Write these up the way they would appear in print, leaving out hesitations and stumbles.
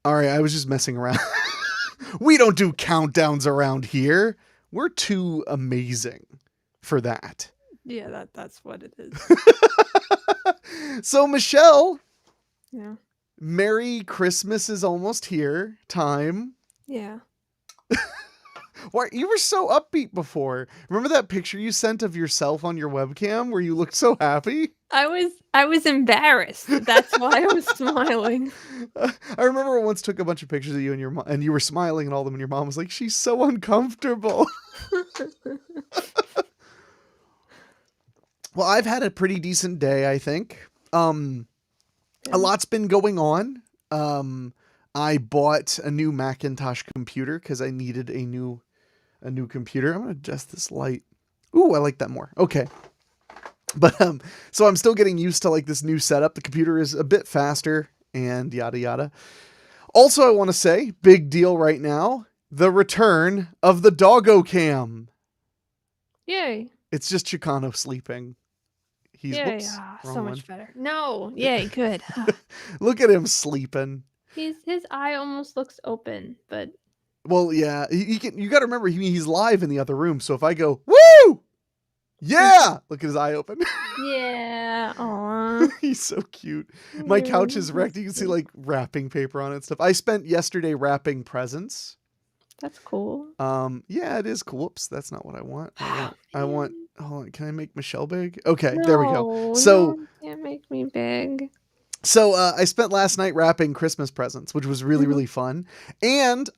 All right, I was just messing around. We don't do countdowns around here. We're too amazing for that. Yeah, that's what it is. So, Michelle, Yeah. Merry Christmas is almost here. Time. Yeah. Why you were so upbeat before? Remember that picture you sent of yourself on your webcam where you looked so happy? I was embarrassed. That's why I was smiling. I remember I once took a bunch of pictures of you and your mom, and you were smiling at all of them, and your mom was like, "She's so uncomfortable." Well, I've had a pretty decent day, I think. A lot's been going on. I bought a new Macintosh computer because I needed a new computer. I'm gonna adjust this light. Ooh, I like that more. Okay. But so I'm still getting used to like this new setup. The computer is a bit faster and yada yada. Also, I want to say, big deal right now, the return of the doggo cam. Yay. It's just Chicano sleeping. He's Yay. whoops, wrong So one. much better. No. Yay, good. Look at him sleeping. His eye almost looks open, but Well, yeah, he can. You got to remember he's live in the other room. So if I go, woo, yeah, look at his eye open. yeah. Aw. He's so cute. My couch is wrecked. You can see like wrapping paper on it and stuff. I spent yesterday wrapping presents. That's cool. Yeah, it is cool. Oops, that's not what I want. I want. Hold on, can I make Michelle big? Okay, there we go. So, no, you can't make me big. so I spent last night wrapping Christmas presents, which was really really fun. And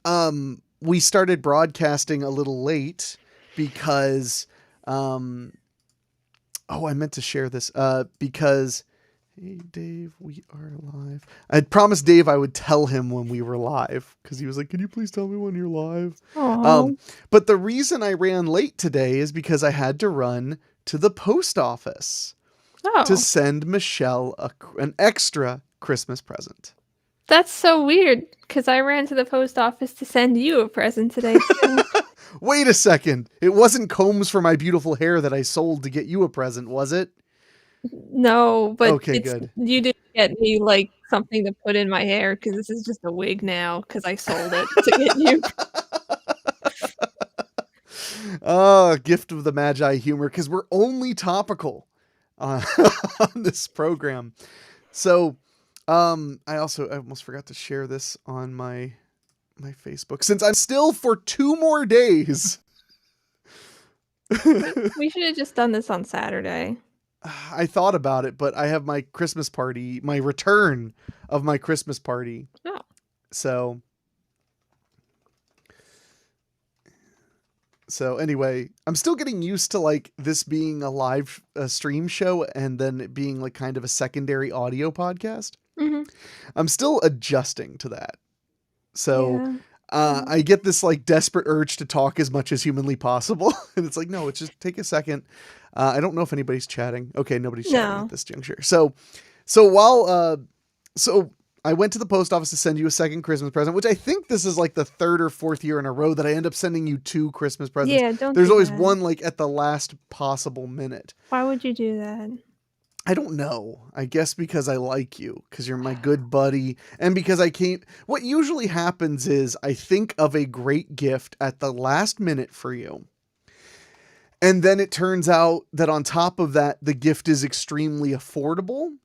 we started broadcasting a little late because oh, I meant to share this because hey Dave, we are live. I'd promised Dave I would tell him when we were live because he was like, "Can you please tell me when you're live?" But the reason I ran late today is because I had to run to the post office to send Michelle an extra Christmas present. That's so weird because I ran to the post office to send you a present today too. Wait a second. It wasn't combs for my beautiful hair that I sold to get you a present, was it? No, but Okay, good. You didn't get me like something to put in my hair because this is just a wig now because I sold it to get you. Oh, gift of the Magi humor because we're only topical on this program. So, I almost forgot to share this on my Facebook since I'm still for 2 more days. We should have just done this on Saturday. I thought about it, but I have my Christmas party, my return of my Christmas party. Oh. So anyway, I'm still getting used to like this being a live stream show and then it being like kind of a secondary audio podcast. Mm-hmm. I'm still adjusting to that. So Yeah. I get this like desperate urge to talk as much as humanly possible. And it's like, no, it's just take a second. I don't know if anybody's chatting. Okay, nobody's chatting at this juncture. So I went to the post office to send you a second Christmas present, which I think this is like the 3rd or 4th year in a row that I end up sending you 2 Christmas presents. Yeah, There's always one like at the last possible minute. Why would you do that? I don't know. I guess because I like you, because you're my good buddy, and because I can't. What usually happens is I think of a great gift at the last minute for you. And then it turns out that on top of that, the gift is extremely affordable.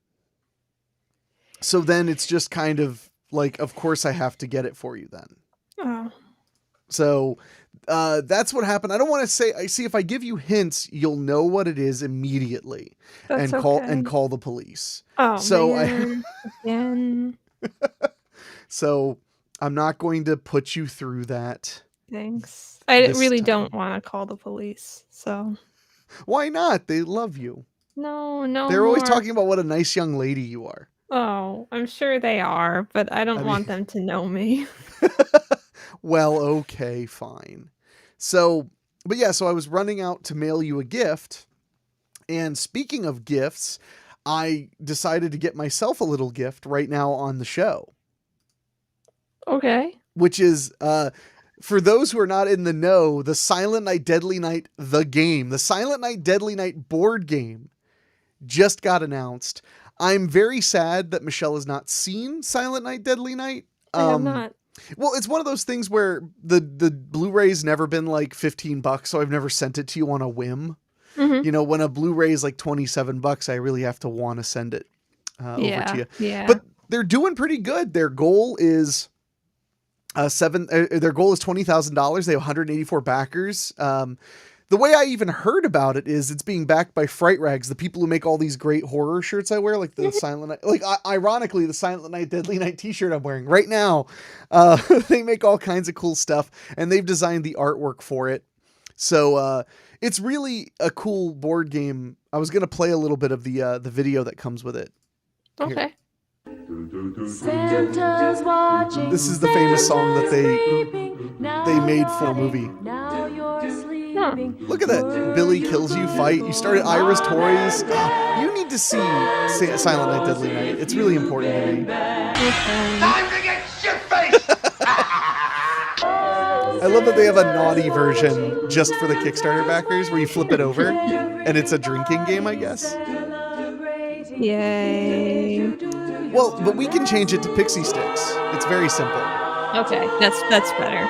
So then it's just kind of like, of course I have to get it for you then. Oh. So that's what happened. I don't want to say, I see if I give you hints, you'll know what it is immediately and call the police. Oh, so man. Again. So I'm not going to put you through that. Thanks. I really don't want to call the police. So why not? They love you. No. They're always talking about what a nice young lady you are. Oh, I'm sure they are, but I don't want them to know me. Well, okay, fine. So I was running out to mail you a gift. And speaking of gifts, I decided to get myself a little gift right now on the show. Okay. Which is, for those who are not in the know, the Silent Night, Deadly Night, the game, the Silent Night, Deadly Night board game just got announced. I'm very sad that Michelle has not seen Silent Night, Deadly Night. I have not. Well, it's one of those things where the Blu-ray's never been like $15, so I've never sent it to you on a whim. Mhm. You know, when a Blu-ray is like $27, I really have to want to send it over to Yeah, you. yeah. But they're doing pretty good. Their goal is their goal is $20,000. They have 184 backers. The way I even heard about it is it's being backed by Fright Rags, the people who make all these great horror shirts I wear, like the Mhm. Silent Night, like ironically, the Silent Night, Deadly Night t-shirt I'm wearing right now. They make all kinds of cool stuff, and they've designed the artwork for it. So it's really a cool board game. I was gonna play a little bit of the video that comes with it. Here. Okay. Santa's watching. This is the famous song that they made for a movie. Now you're sleeping. Look at that. Billy kills you, fight. You started Ira's Toys. You need to see Silent Night, Deadly Night. It's really important to me. Time to get shit-faced! I love that they have a naughty version just for the Kickstarter backers where you flip it over and it's a drinking game, I guess. Yay. Well, but we can change it to Pixie Sticks. It's very simple. Okay, that's better.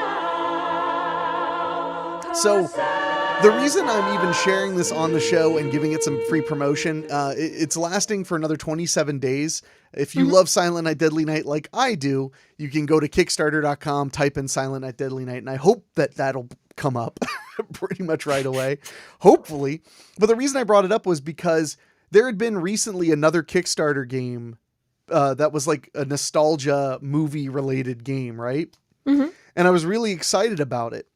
So the reason I'm even sharing this on the show and giving it some free promotion, it's lasting for another 27 days. If you love Silent Night, Deadly Night like I do, you can go to Kickstarter.com, type in Silent Night, Deadly Night, and I hope that that'll come up pretty much right away. Hopefully. But the reason I brought it up was because there had been recently another Kickstarter game that was like a nostalgia movie related game, right? Mm-hmm. And I was really excited about it.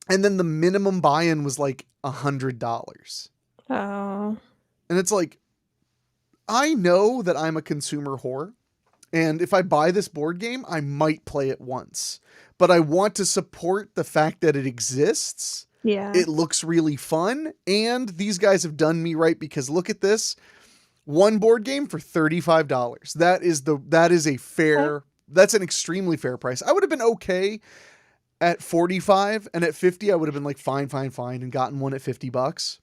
And then the minimum buy-in was like $100. Oh. And it's like, I know that I'm a consumer whore. And if I buy this board game, I might play it once. But I want to support the fact that it exists. Yeah. It looks really fun. And these guys have done me right because look at this. One board game for $35. That is a fair, that's an extremely fair price. I would have been okay at 45, and at 50 I would have been like fine and gotten one at $50.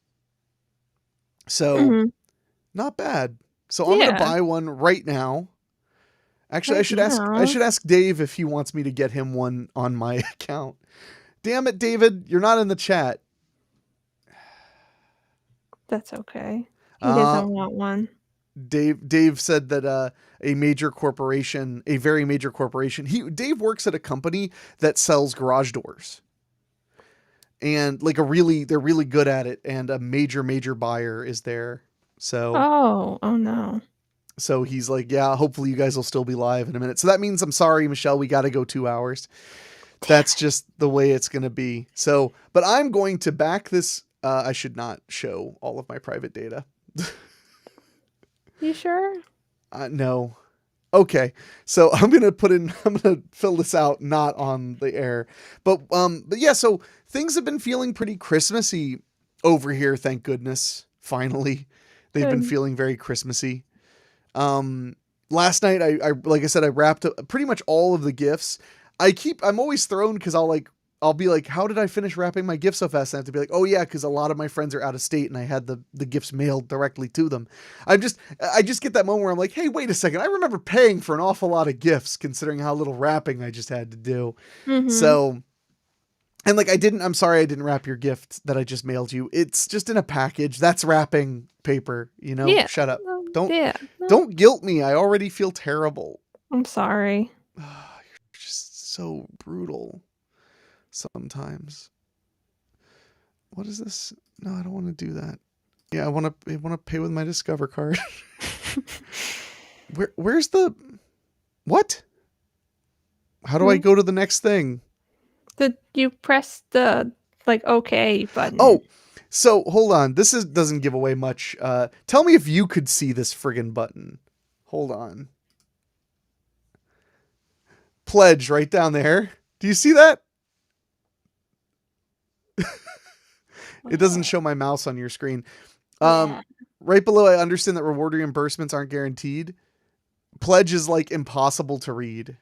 So not bad. So I'm gonna buy one right now. Actually, I should ask Dave if he wants me to get him one on my account. Damn it, David, you're not in the chat. That's okay. He doesn't want one. Dave said that a very major corporation, Dave works at a company that sells garage doors. And like they're really good at it, and a major buyer is there. So Oh no. So he's like, yeah, hopefully you guys will still be live in a minute. So that means I'm sorry, Michelle, we got to go 2 hours. That's just the way it's going to be. So, but I'm going to back this. I should not show all of my private data. You sure? No. Okay. So I'm going to fill this out, not on the air, but yeah, so things have been feeling pretty Christmassy over here. Thank goodness. Finally, they've been feeling very Christmassy. Last night, I like I said, I wrapped up pretty much all of the gifts. I'm always thrown because I'll be like, how did I finish wrapping my gifts so fast? And I have to be like, oh yeah, because a lot of my friends are out of state and I had the gifts mailed directly to them. I just get that moment where I'm like, hey, wait a second. I remember paying for an awful lot of gifts considering how little wrapping I just had to do. Mm-hmm. So, and like, I'm sorry I didn't wrap your gift that I just mailed you. It's just in a package. That's wrapping paper, you know? Yeah. Shut up. Yeah. Don't guilt me. I already feel terrible. I'm sorry. You're just so brutal sometimes. What is this? No, I don't want to do that. Yeah, I want to pay with my Discover card. Where's the what? How do I go to the next thing? You press the OK button. Oh, so hold on. This doesn't give away much. Tell me if you could see this friggin' button. Hold on. Pledge right down there. Do you see that? It doesn't show my mouse on your screen. Right below, I understand that reward reimbursements aren't guaranteed. Pledge is like impossible to read.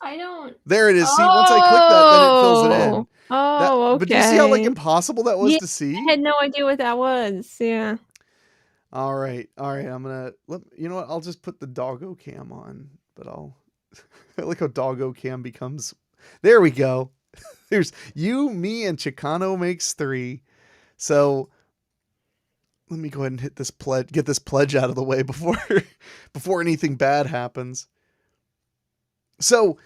I don't. There it is. See, once I click that, then it fills it in. Okay. But do you see how like impossible that was to see? I had no idea what that was. Yeah. All right. I'm gonna you know what? I'll just put the doggo cam on but I like how Doggo Cam becomes. There we go. There's you, me, and Chicano makes 3. So let me go ahead and hit this pledge. Get this pledge out of the way before before anything bad happens. So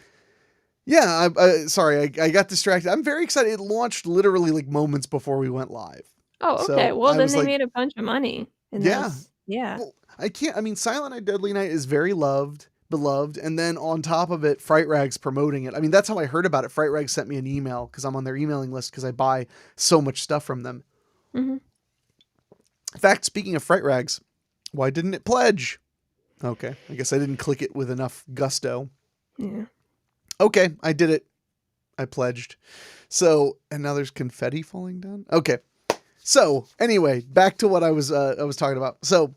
yeah, sorry, I got distracted. I'm very excited. It launched literally like moments before we went live. Oh, okay. So Well, I then was they like, made a bunch of money in yeah. this. Yeah. Well, I can't. I mean, Silent Night, Deadly Night is very beloved, and then on top of it, Fright Rag's promoting it. I mean, that's how I heard about it. Fright Rag sent me an email because I'm on their emailing list because I buy so much stuff from them. Mm-hmm. In fact, speaking of Fright Rags, why didn't it pledge? Okay, I guess I didn't click it with enough gusto. Yeah. Okay, I did it. I pledged. So, and now there's confetti falling down. Okay. So, anyway, back to what I was talking about. So,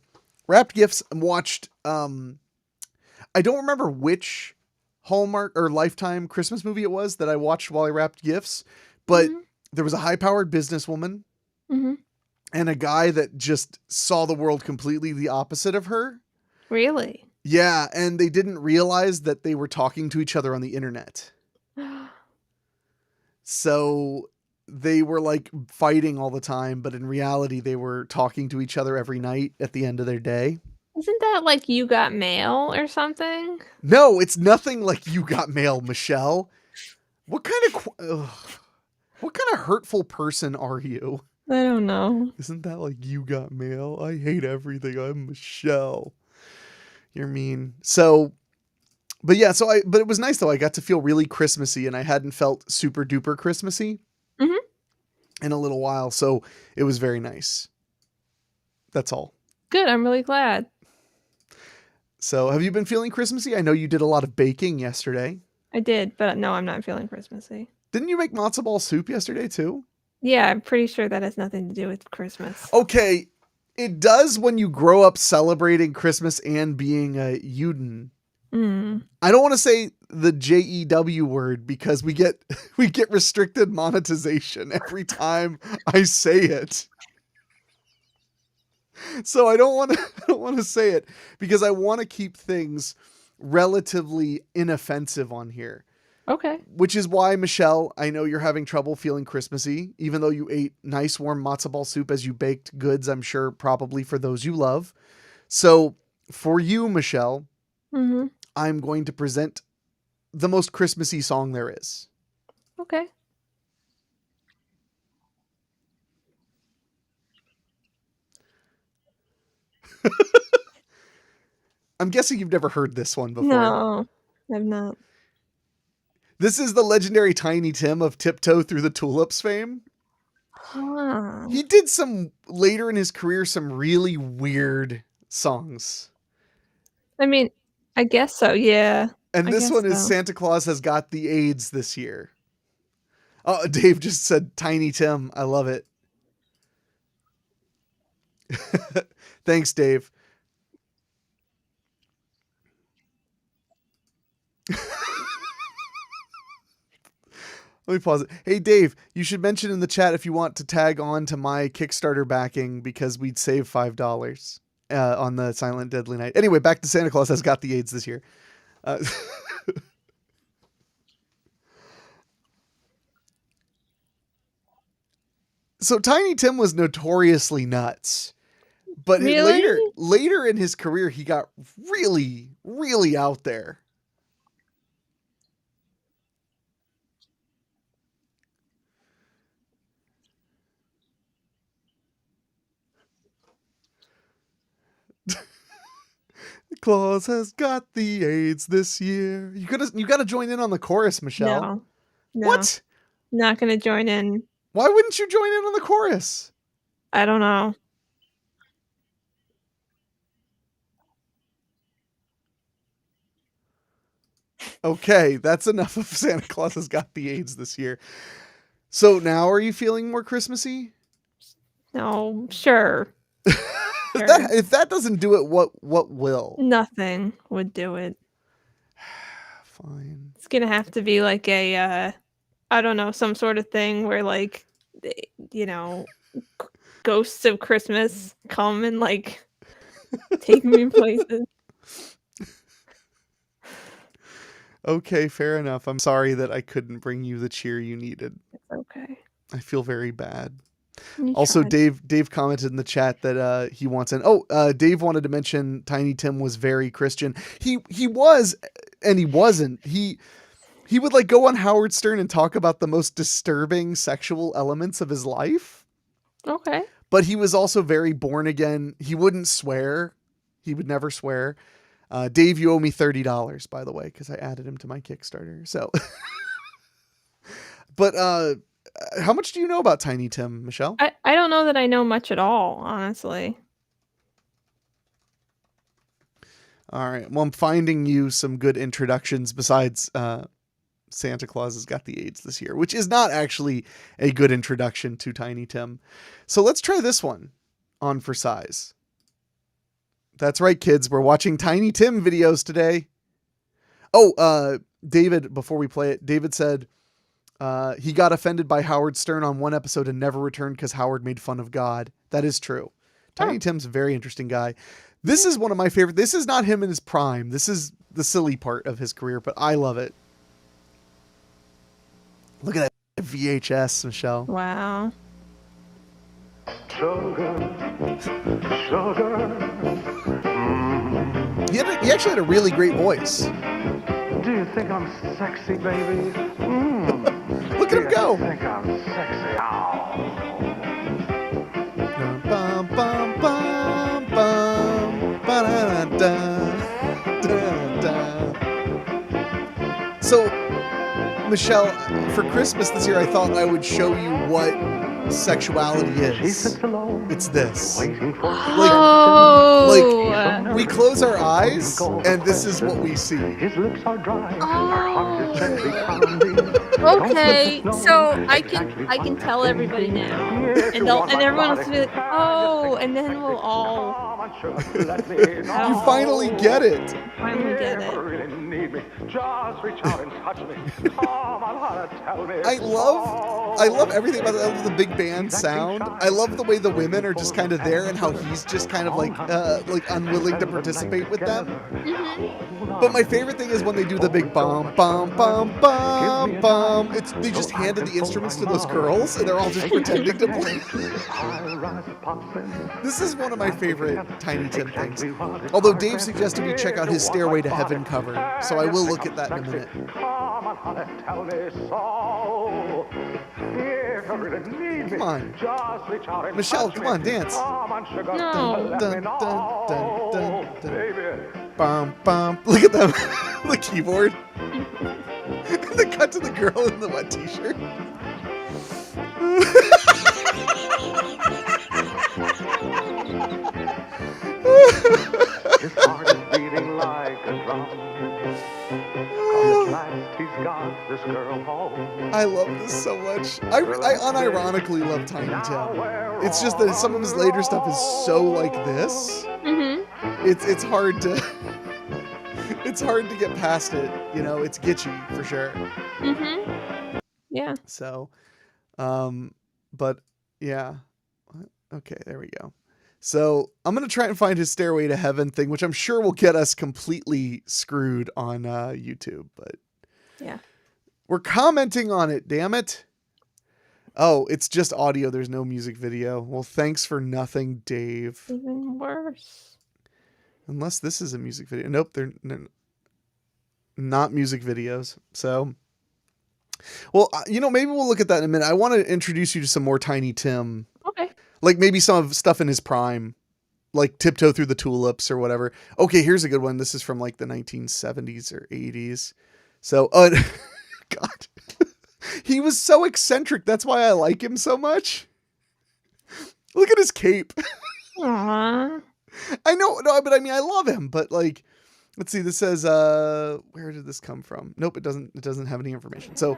wrapped gifts. Watched. I don't remember which Hallmark or Lifetime Christmas movie it was that I watched while I wrapped gifts, but there was a high-powered businesswoman and a guy that just saw the world completely the opposite of her. Really? Yeah, and they didn't realize that they were talking to each other on the internet. So they were like fighting all the time, but in reality, they were talking to each other every night at the end of their day. Isn't that like You Got Mail or something? No, it's nothing like You Got Mail, Michelle. What kind of hurtful person are you? I don't know. Isn't that like You Got Mail? I hate everything. I'm Michelle. You're mean. So, but yeah, but it was nice though. I got to feel really Christmassy and I hadn't felt super duper Christmassy in a little while. So it was very nice. That's all. Good. I'm really glad. So have you been feeling Christmassy? I know you did a lot of baking yesterday. I did, but no, I'm not feeling Christmassy. Didn't you make matzo ball soup yesterday too? Yeah, I'm pretty sure that has nothing to do with Christmas. Okay, it does when you grow up celebrating Christmas and being a Uden. I don't want to say the JEW word because we get restricted monetization every time I say it. So I don't want to say it because I want to keep things relatively inoffensive on here. Okay. Which is why, Michelle, I know you're having trouble feeling Christmassy, even though you ate nice warm matzo ball soup as you baked goods, I'm sure probably for those you love. So for you, Michelle, I'm going to present the most Christmassy song there is. Okay. I'm guessing you've never heard this one before. No, I've not. This is the legendary Tiny Tim of Tiptoe Through the Tulips fame. Huh. He did later in his career, some really weird songs. I mean, I guess so, yeah. And this one is Santa Claus Has Got the AIDS this year. Oh, Dave just said Tiny Tim. I love it. Thanks, Dave. Let me pause it. Hey, Dave, you should mention in the chat if you want to tag on to my Kickstarter backing because we'd save $5 on the Silent Deadly Night. Anyway, back to Santa Claus Has Got the AIDS this year. So Tiny Tim was notoriously nuts. But really? later in his career, he got really, really out there. Claus has got the AIDS this year. You gotta join in on the chorus, Michelle. No. What? Not gonna join in. Why wouldn't you join in on the chorus? I don't know. Okay, that's enough of Santa Claus Has Got the AIDS this year. So now are you feeling more Christmassy? No, sure. If that doesn't do it, what will? Nothing would do it. Fine. It's gonna have to be like a, I don't know, some sort of thing where like, ghosts of Christmas come and like take me places. Okay, fair enough. I'm sorry that I couldn't bring you the cheer you needed. It's okay. I feel very bad. You Also, tried. Dave commented in the chat that he wants an. Dave wanted to mention Tiny Tim was very Christian. He was, and he wasn't. He would like go on Howard Stern and talk about the most disturbing sexual elements of his life. Okay. But he was also very born again. He wouldn't swear. He would never swear. Dave, you owe me $30, by the way, because I added him to my Kickstarter. So, but how much do you know about Tiny Tim, Michelle? I don't know that I know much at all, honestly. All right. Well, I'm finding you some good introductions besides Santa Claus has got the AIDS this year, which is not actually a good introduction to Tiny Tim. So let's try this one on for size. That's right, kids. We're watching Tiny Tim videos today. Oh, David, before we play it, David said he got offended by Howard Stern on one episode and never returned because Howard made fun of God. That is true. Tiny Tim's a very interesting guy. This is one of my favorite. This is not him in his prime. This is the silly part of his career, but I love it. Look at that VHS, Michelle. Wow. Sugar, sugar. He actually had a really great voice. Do you think I'm sexy, baby? Look at him go. Do you think I'm sexy? Bum, bum, bum, bum, ba-da-da-da, da-da-da. So, Michelle, for Christmas this year, I thought I would show you what sexuality is. It's this. Like we close our eyes, and this is what we see. His lips are dry. Okay, so I can tell everybody now, and everyone will be like, oh, and then we'll all. You finally get it. Finally get it. I love everything about it. I love the big band sound. I love the way the women are just kind of there and how he's just kind of like unwilling to participate with them. But my favorite thing is when they do the big bum bum bum bum bum. They just handed the instruments to those girls and they're all just pretending to play. This is one of my favorite Tiny Tim things. Although Dave suggested we check out his Stairway to Heaven cover, so I will look at that in a minute. Come on. Michelle, come on, dance. No. Dun, dun, dun, dun, dun. Bum, bum. Look at them. The keyboard. The cut to the girl in the wet t-shirt. His heart is beating like a drum. 'Cause at last he's got this girl home. I love this so much. I unironically love Tiny Tim. It's just that some of his later stuff is so like this. It's hard to it's hard to get past it. You know, it's gitchy for sure. Yeah. So, but yeah. Okay, there we go. So I'm going to try and find his Stairway to Heaven thing, which I'm sure will get us completely screwed on YouTube, but Yeah. we're commenting on it, damn it. Oh, it's just audio. There's no music video. Well, thanks for nothing, Dave. Even worse. Unless this is a music video. Nope, they're not music videos. So, well, maybe we'll look at that in a minute. I want to introduce you to some more Tiny Tim. Okay. Like maybe some of stuff in his prime, like Tiptoe Through the Tulips or whatever. Okay, here's a good one. This is from like the 1970s or 80s. So, God, he was so eccentric. That's why I like him so much. Look at his cape. Aww. I know, no, but I mean, I love him. But like, let's see. This says, where did this come from? Nope, it doesn't. It doesn't have any information. So,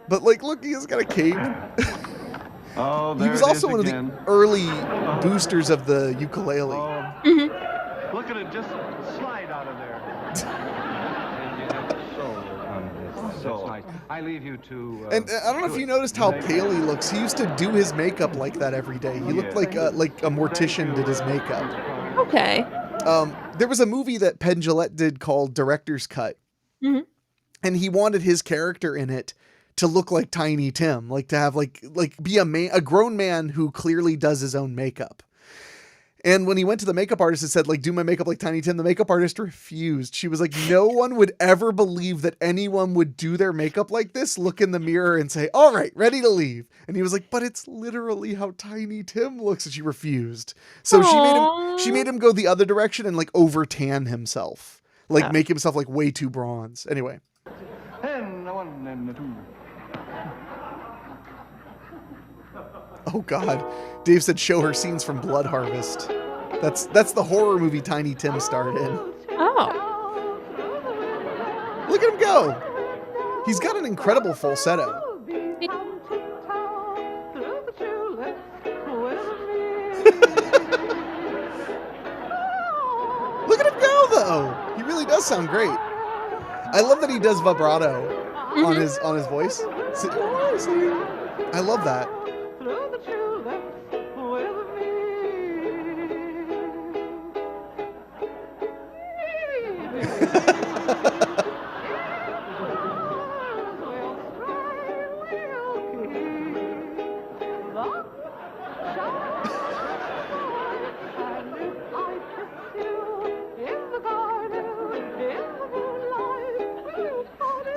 but like, look, he's got a cape. Oh, He was also one of the early boosters of the ukulele. Look at it just slide out of there. So I leave you to. And I don't know if you noticed how pale he looks. He used to do his makeup like that every day. He looked like a mortician did his makeup. Okay. There was a movie that Penn Jillette did called Director's Cut. and he wanted his character in it to look like Tiny Tim, like to have like be a grown man who clearly does his own makeup. And when he went to the makeup artist and said, like, do my makeup like Tiny Tim, the makeup artist refused. She was like, no one would ever believe that anyone would do their makeup like this, look in the mirror and say, all right, ready to leave. And he was like, but it's literally how Tiny Tim looks. And she refused. So she made him go the other direction and like over tan himself, like make himself like way too bronze. Anyway. And a 1 and a 2. Oh God. Dave said show her scenes from Blood Harvest. That's the horror movie Tiny Tim starred in. Oh. Look at him go. He's got an incredible falsetto. Look at him go though. He really does sound great. I love that he does vibrato on his voice. I love that.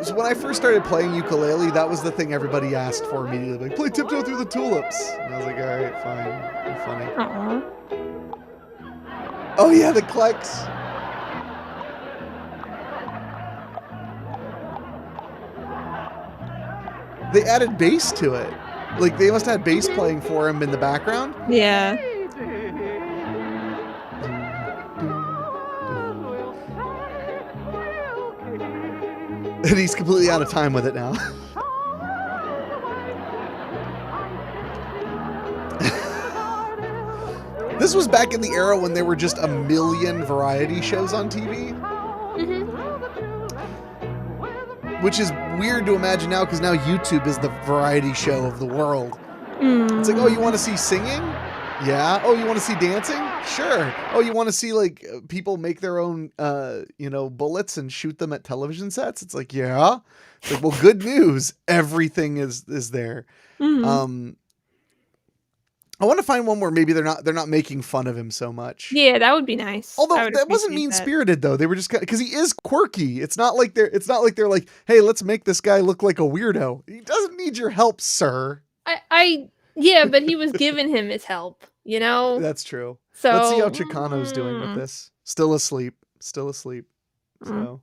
So when I first started playing ukulele, that was the thing everybody asked for immediately. Like, play Tiptoe Through the Tulips. And I was like, all right, fine. You're funny. Aww. Oh yeah, the Klex. They added bass to it. Like, they must have had bass playing for him in the background. Yeah. And he's completely out of time with it now. This was back in the era when there were just a million variety shows on TV. Which is weird to imagine now, because now YouTube is the variety show of the world. It's like, oh, you want to see singing? Yeah. Oh, you want to see dancing? Sure. Oh, you want to see like people make their own, bullets and shoot them at television sets? It's like, yeah. It's like, well, good news. Everything is there. I want to find one where maybe they're not making fun of him so much. Yeah, that would be nice. Although that wasn't mean-spirited though. They were just because he is quirky. It's not like they're like, hey, let's make this guy look like a weirdo. He doesn't need your help, sir. Yeah, but he was giving him his help, you know? That's true. So let's see how Chicano's doing with this. Still asleep. So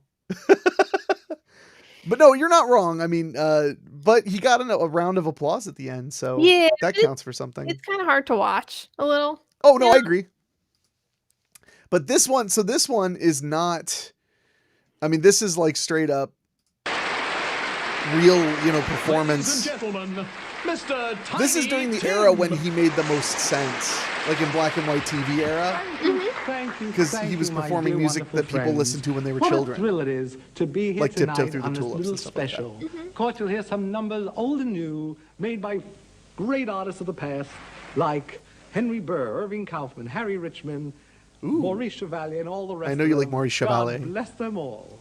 but no, you're not wrong. I mean, but he got a round of applause at the end, so yeah, that counts for something. It's kind of hard to watch a little. Oh no, yeah. I agree. But this one is not. I mean, this is like straight up real, performance. Ladies and gentlemen, Mr. Tiny This is during the Tim. era when he made the most sense, like in black and white TV era. Because he was performing music that people listened to when they were children. What a thrill it is to be here Like Tiptoe tonight Through the on this Tulips little and stuff like that. special. Of course, you'll hear some numbers, old and new, made by great artists of the past, like Henry Burr, Irving Kaufman, Harry Richmond, Maurice Chevalier, and all the rest. I know you like Maurice Chevalier. God bless them all.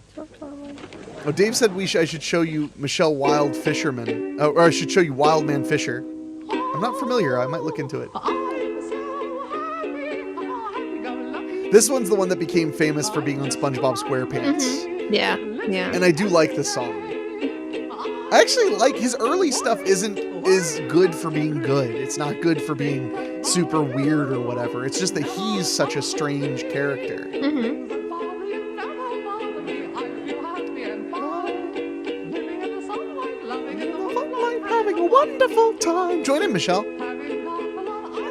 Oh, Dave said I should show you Michelle Wild Fisherman, or I should show you Wildman Fisher. I'm not familiar. I might look into it. This one's the one that became famous for being on SpongeBob SquarePants. Yeah. And I do like this song. I actually like his early stuff is good for being good. It's not good for being super weird or whatever. It's just that he's such a strange character. Having a wonderful time. Join in, Michelle.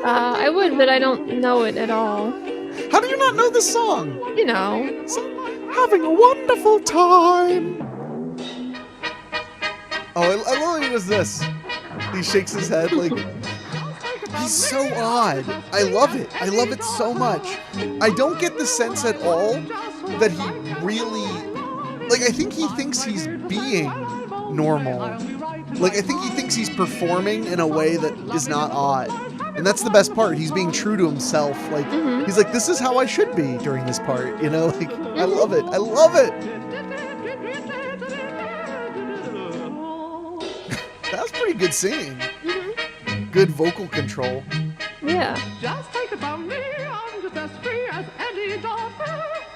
I would, but I don't know it at all. How do you not know this song? You know. Having a wonderful time. Oh, I love when he does this. He shakes his head like... He's so odd. I love it. I love it so much. I don't get the sense at all that he really... Like, I think he thinks he's being normal. Like, I think he thinks he's performing in a way that is not odd. And that's the best part. He's being true to himself. Like, he's like, this is how I should be during this part. Like, I love it. I love it. That's pretty good singing. Mm-hmm. Good vocal control. Yeah. Just take it from me, I'm just as free as any daughter.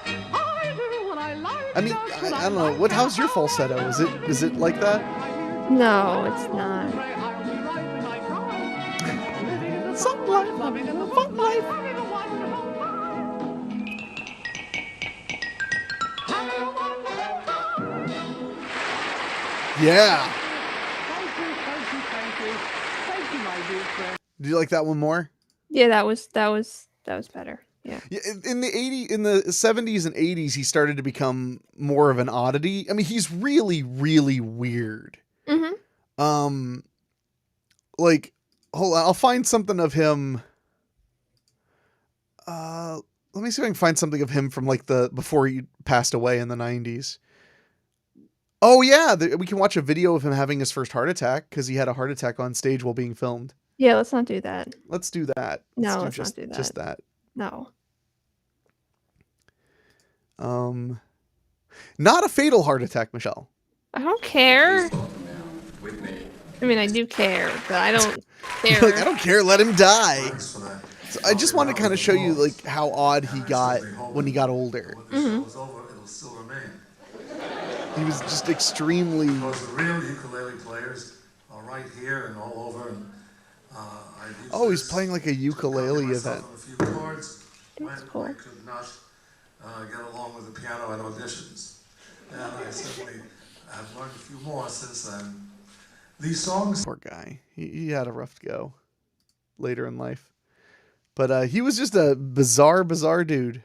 I do what I like. I mean, I don't know. How's your falsetto? Is it like that? No, it's not. Something like fun life. Yeah. Thank you, my dear friend. Do you like that one more? Yeah, that was better. Yeah. Yeah, in the 70s and 80s, he started to become more of an oddity. I mean, he's really, really weird. Mm-hmm. Like, hold on, I'll find something of him. Let me see if I can find something of him from like before he passed away in the 90s. Oh yeah, we can watch a video of him having his first heart attack because he had a heart attack on stage while being filmed. Yeah, let's not do that. Let's do that. No, let's not do that. Just that. No. Not a fatal heart attack, Michelle. I don't care. I mean, I do care, but I don't care. Like, I don't care. Let him die. So I just want to kind of show you like how odd he got when he got older. Mm-hmm. He was just extremely. Because the real ukulele players are right here and all over. And, oh, he's playing like a ukulele event. A few chords That's cool. I could not get along with the piano at auditions, and I certainly have learned a few more since then. These songs. Poor guy. He had a rough go later in life, but he was just a bizarre dude.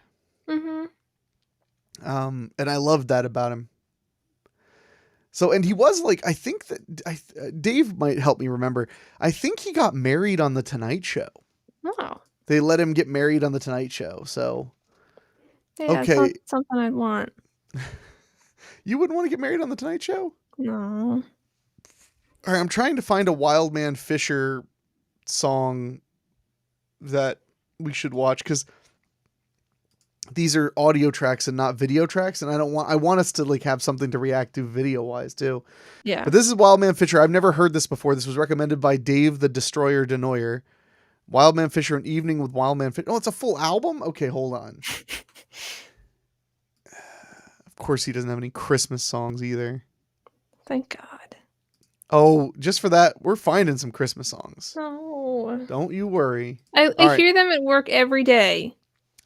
Mm-hmm. And I loved that about him. So, and he was like, I think that Dave might help me remember. I think he got married on the Tonight Show. Oh. They let him get married on the Tonight Show. So, Yeah, okay. it's not something I'd want. You wouldn't want to get married on the Tonight Show? No. All right, I'm trying to find a Wildman Fisher song that we should watch because these are audio tracks and not video tracks, and I want us to like have something to react to video wise too. Yeah. But this is Wildman Fisher. I've never heard this before. This was recommended by Dave the Destroyer Denoyer. Wildman Fisher, An Evening with Wildman Fisher. Oh, it's a full album? Okay, hold on. Of course he doesn't have any Christmas songs either. Thank God. Oh, just for that, we're finding some Christmas songs. No. Don't you worry. I hear them at work every day.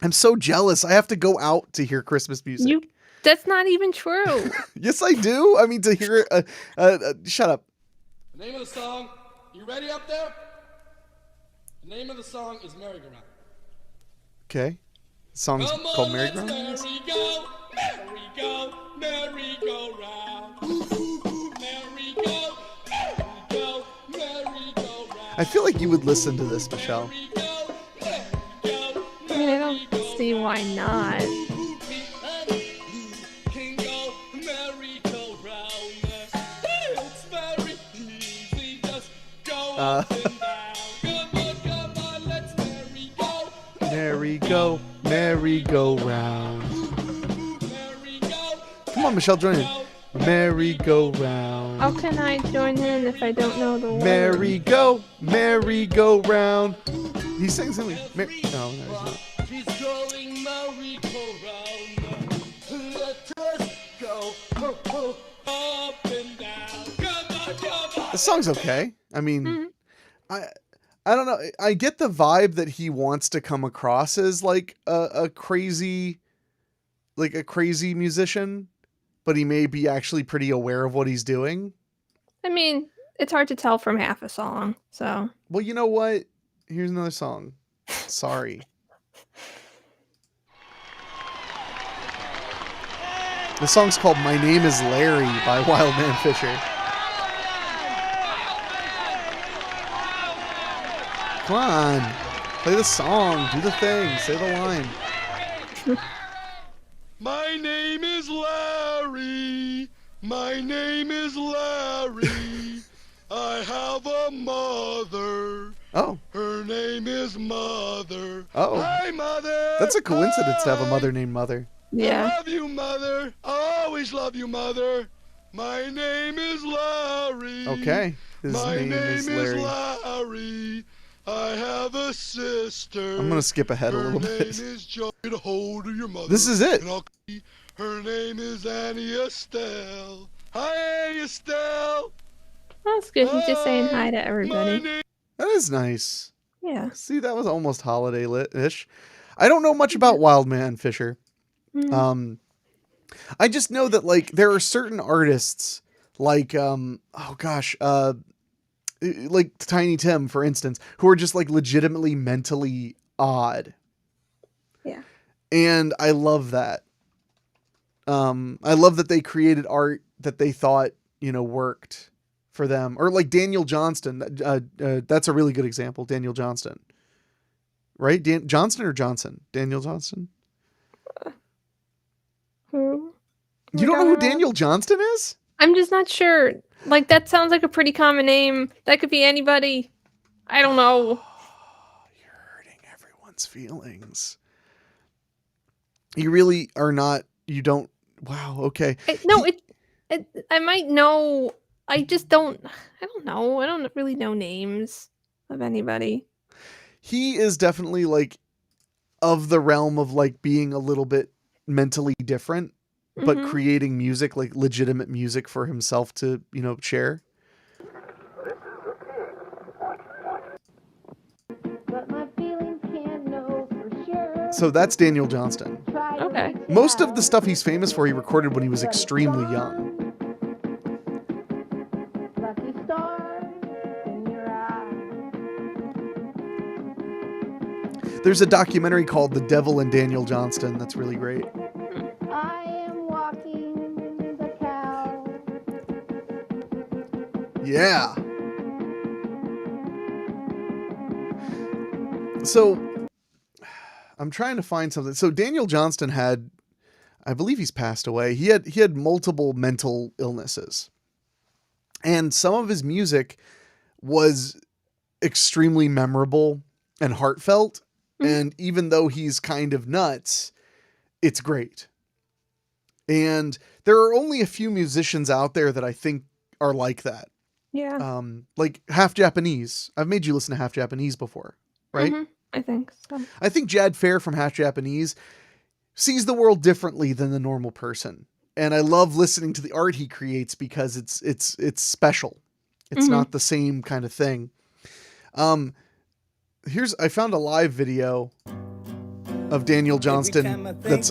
I'm so jealous. I have to go out to hear Christmas music. That's not even true. Yes, I do. I mean, to hear shut up. The name of the song, you ready up there? The name of the song is Merry Go Round. Okay. The song's called Merry Go Round. Merry go, merry go, merry go round. Merry go, merry go, merry go round. I feel like you would listen to this, Michelle. I mean, I don't see why not. Merry go round. Come on, Michelle, join in. Merry go round. How can I join in if I don't know the words? Merry go round. He sings something. No, he's not. She's going merry go round. Let us go up and down. Come on. The song's okay. I mean, I don't know. I get the vibe that he wants to come across as like a crazy musician, but he may be actually pretty aware of what he's doing. I mean, it's hard to tell from half a song, so. Well, you know what? Here's another song. Sorry. The song's called My Name is Larry by Wildman Fisher. Come on. Play the song. Do the thing. Say the line. My name is Larry. My name is Larry. I have a mother. Oh. Her name is Mother. Oh. Hi, Mother. That's a coincidence to have a mother named Mother. Yeah. I love you, Mother. I always love you, Mother. My name is Larry. Okay. His My name is Larry. Larry. I have a sister. I'm gonna skip ahead a Her little name bit. is Joy. Get a hold of your mother. This is it. And her name is Annie Estelle. Hi, Estelle. That's good. He's just saying hi to My everybody. name. That is nice. Yeah. See, that was almost holiday-ish. I don't know much about Wildman Fisher. Mhm. I just know that like there are certain artists like like Tiny Tim, for instance, who are just like legitimately mentally odd. Yeah. And I love that. I love that they created art that they thought, worked for them. Or like Daniel Johnston. That's a really good example. Daniel Johnston. Right? Johnston or Johnson? Daniel Johnston? Who? You don't know who Daniel Johnston is? I'm just not sure. Like, that sounds like a pretty common name. That could be anybody. I don't know. You're hurting everyone's feelings. You really are not. You don't. Wow. Okay. I might know. I just don't. I don't know. I don't really know names of anybody. He is definitely like of the realm of like being a little bit mentally different, but Mhm. creating music, like legitimate music for himself to, share. But my feelings can't know for sure. So that's Daniel Johnston. Okay. Most of the stuff he's famous for, he recorded when he was extremely young. Lucky stars in your eyes. There's a documentary called The Devil and Daniel Johnston that's really great. I am walking the cow. Yeah. So I'm trying to find something. So Daniel Johnston had, I believe he's passed away. He had multiple mental illnesses. And some of his music was extremely memorable and heartfelt. And even though he's kind of nuts, it's great. And there are only a few musicians out there that I think are like that. Yeah. Like Half Japanese. I've made you listen to Half Japanese before, right? Mhm. I think so. I think Jad Fair from Half Japanese sees the world differently than the normal person. And I love listening to the art he creates because it's special. It's not the same kind of thing. I found a live video of Daniel Johnston that's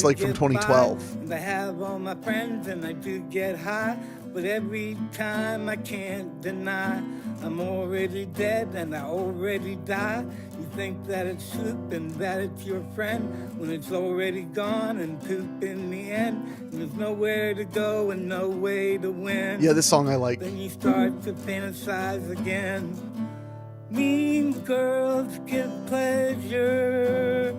like from 2012. I have all my friends and I do get high, but every time I can't deny I'm already dead and I already die. You think that it's soup and that it's your friend when it's already gone and poop in the end. And there's nowhere to go and no way to win. Yeah, this song I like. Then you start to fantasize again. Mean girls give pleasure.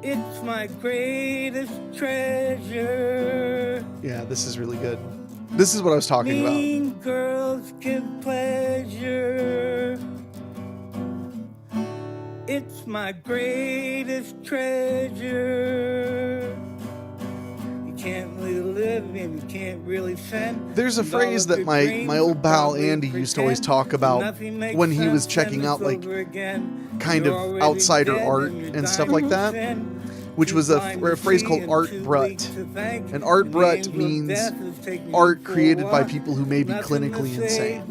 It's my greatest treasure. Yeah, this is really good. This is what I was talking about. Mean girls give pleasure. It's my greatest treasure. You can't really live and you can't really send. There's a phrase that my old pal Andy used to always talk about when he was checking out like kind of outsider art and stuff like that, which was a phrase called art brut. And art brut means art created by people who may be clinically insane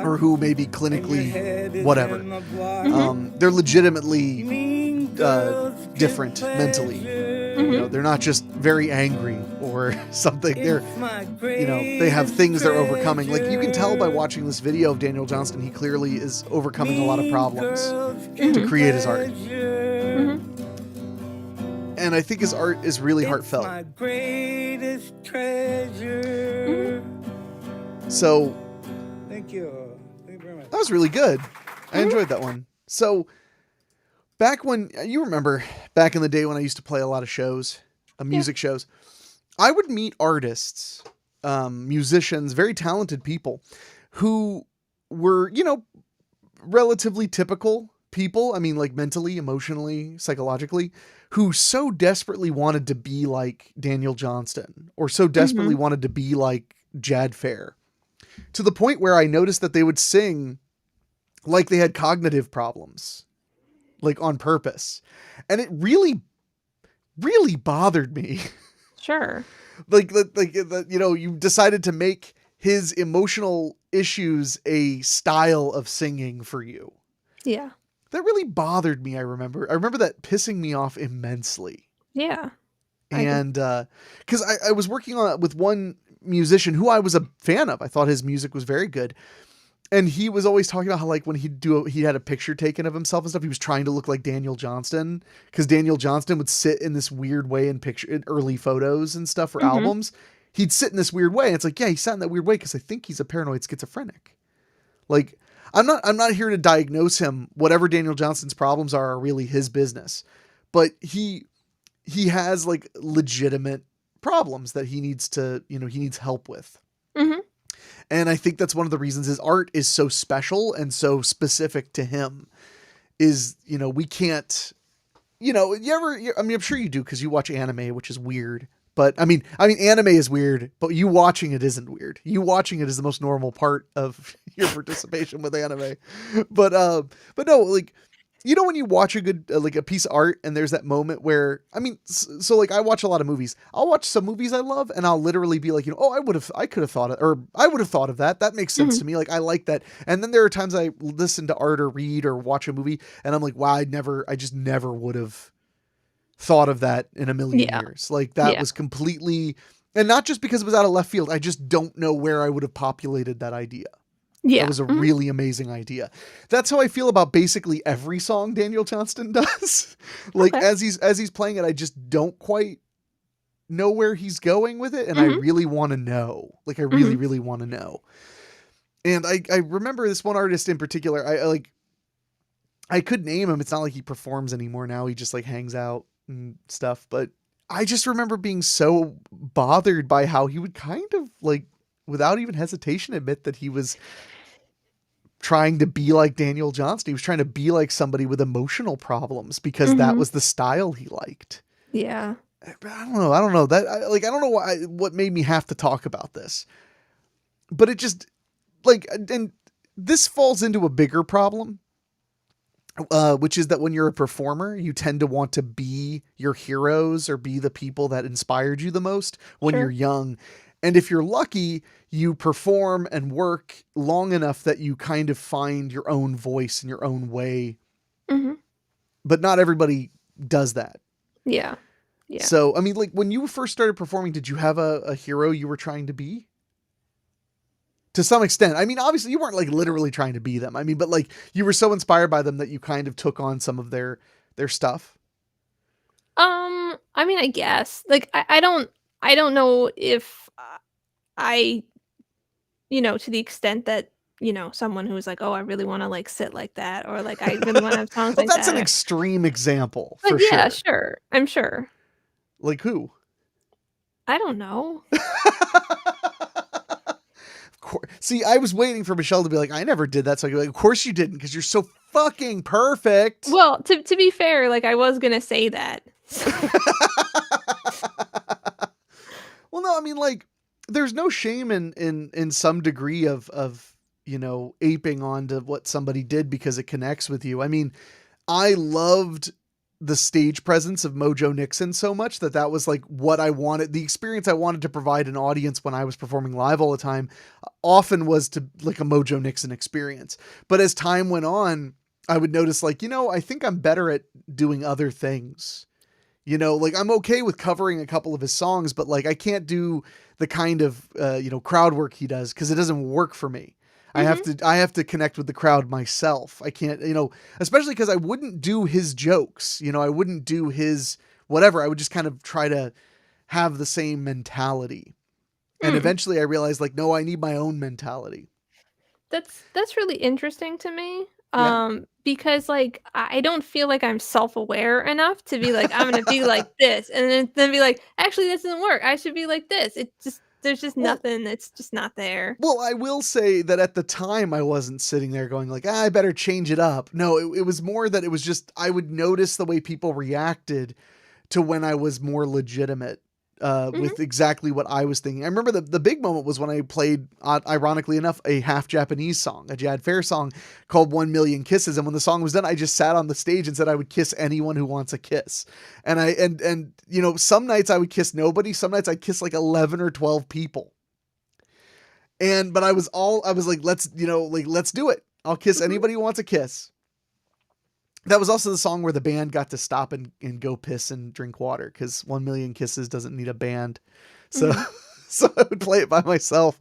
or who may be clinically whatever. They're legitimately different mentally. They're not just very angry or something. They're, they have things they're overcoming. Like you can tell by watching this video of Daniel Johnston, he clearly is overcoming a lot of problems to create his art. And I think his art is really heartfelt. My greatest treasure. So, thank you. Thank you very much. That was really good. I enjoyed that one. So, back when, you remember, back in the day when I used to play a lot of shows, music shows, I would meet artists, musicians, very talented people who were, relatively typical people. I mean, like mentally, emotionally, psychologically, who so desperately wanted to be like Daniel Johnston or so desperately wanted to be like Jad Fair, to the point where I noticed that they would sing like they had cognitive problems, like on purpose. And it really, really bothered me. Sure. You decided to make his emotional issues a style of singing for you. Yeah. That really bothered me. I remember that pissing me off immensely. Yeah. And because I was working on it with one musician who I was a fan of. I thought his music was very good. And he was always talking about how, like, when he had a picture taken of himself and stuff, he was trying to look like Daniel Johnston, because Daniel Johnston would sit in this weird way in early photos and stuff for albums. He'd sit in this weird way. And it's like, yeah, he sat in that weird way because I think he's a paranoid schizophrenic. Like, I'm not here to diagnose him. Whatever Daniel Johnston's problems are really his business. But he has like legitimate problems that he needs help with. Mm-hmm. And I think that's one of the reasons his art is so special and so specific to him is, we can't, I'm sure you do, because you watch anime, which is weird. But I mean, anime is weird, but you watching it isn't weird. You watching it is the most normal part of your participation with anime. But no, like, when you watch a good, like a piece of art and there's that moment where, so like I watch a lot of movies. I'll watch some movies I love and I'll literally be like, I could have thought it, or I would have thought of that. That makes sense to me. Like, I like that. And then there are times I listen to art or read or watch a movie and I'm like, wow, I just never would have thought of that in a million years. Like, that was completely, and not just because it was out of left field. I just don't know where I would have populated that idea. Yeah. That was a really amazing idea. That's how I feel about basically every song Daniel Johnston does. Like, as he's playing it, I just don't quite know where he's going with it. And I really want to know. Like, I really, really want to know. And I remember this one artist in particular. I could name him. It's not like he performs anymore now. He just like hangs out and stuff. But I just remember being so bothered by how he would kind of like, without even hesitation, admit that he was trying to be like Daniel Johnston. He was trying to be like somebody with emotional problems because that was the style he liked. Yeah. I don't know that I don't know what made me have to talk about this, but it just like, and this falls into a bigger problem, which is that when you're a performer, you tend to want to be your heroes or be the people that inspired you the most when you're young. And if you're lucky, you perform and work long enough that you kind of find your own voice and your own way. But not everybody does that. Yeah. Yeah. So, I mean, like, when you first started performing, did you have a hero you were trying to be? To some extent. I mean, obviously you weren't like literally trying to be them. I mean, but like, you were so inspired by them that you kind of took on some of their stuff. I mean, I guess, like, I don't know if I, to the extent that, someone who's like, oh, I really want to like sit like that, or like, I really want to have songs Well, like that's that. an extreme example, But for yeah, sure. sure. I'm sure. Like who? I don't know. See, I was waiting for Michelle to be like, I never did that. So I go like, of course you didn't, because you're so fucking perfect. Well, to be fair, like, I was going to say that. Well, no, I mean, like, there's no shame in some degree of aping onto what somebody did because it connects with you. I mean, I loved the stage presence of Mojo Nixon so much that was like what I wanted, the experience I wanted to provide an audience when I was performing live all the time, often was to like a Mojo Nixon experience. But as time went on, I would notice like, I think I'm better at doing other things. Like, I'm okay with covering a couple of his songs, but like, I can't do the kind of, crowd work he does, because it doesn't work for me. I have to connect with the crowd myself. I can't, especially because I wouldn't do his jokes, I wouldn't do his whatever. I would just kind of try to have the same mentality. And eventually I realized like, no, I need my own mentality. That's really interesting to me. Because like, I don't feel like I'm self-aware enough to be like, I'm going to be like this, and then be like, actually, this doesn't work. I should be like this. There's just nothing. It's just not there. Well, I will say that at the time I wasn't sitting there going like, I better change it up. No, it was more that it was just, I would notice the way people reacted to when I was more legitimate with exactly what I was thinking. I remember the big moment was when I played, ironically enough, a half Japanese song, a Jad Fair song called 1 Million Kisses. And when the song was done, I just sat on the stage and said I would kiss anyone who wants a kiss. And you know, some nights I would kiss nobody. Some nights I'd kiss like 11 or 12 people. But I was like, let's do it. I'll kiss anybody who wants a kiss. That was also the song where the band got to stop and go piss and drink water, because 1 Million Kisses doesn't need a band. So, so I would play it by myself.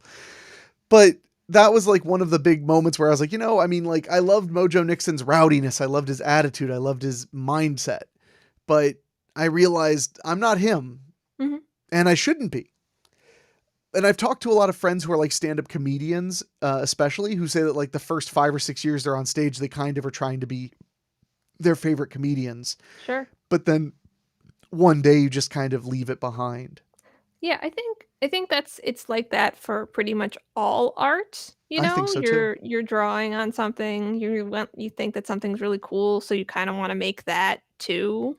But that was like one of the big moments where I was like, you know, I mean, like, I loved Mojo Nixon's rowdiness. I loved his attitude. I loved his mindset. But I realized I'm not him, and I shouldn't be. And I've talked to a lot of friends who are like stand-up comedians, especially, who say that like the first 5 or 6 years they're on stage, they kind of are trying to be their favorite comedians. Sure. But then one day you just kind of leave it behind. Yeah, I think it's like that for pretty much all art. You know, I think so too. you're drawing on something, you think that something's really cool, so you kind of want to make that too,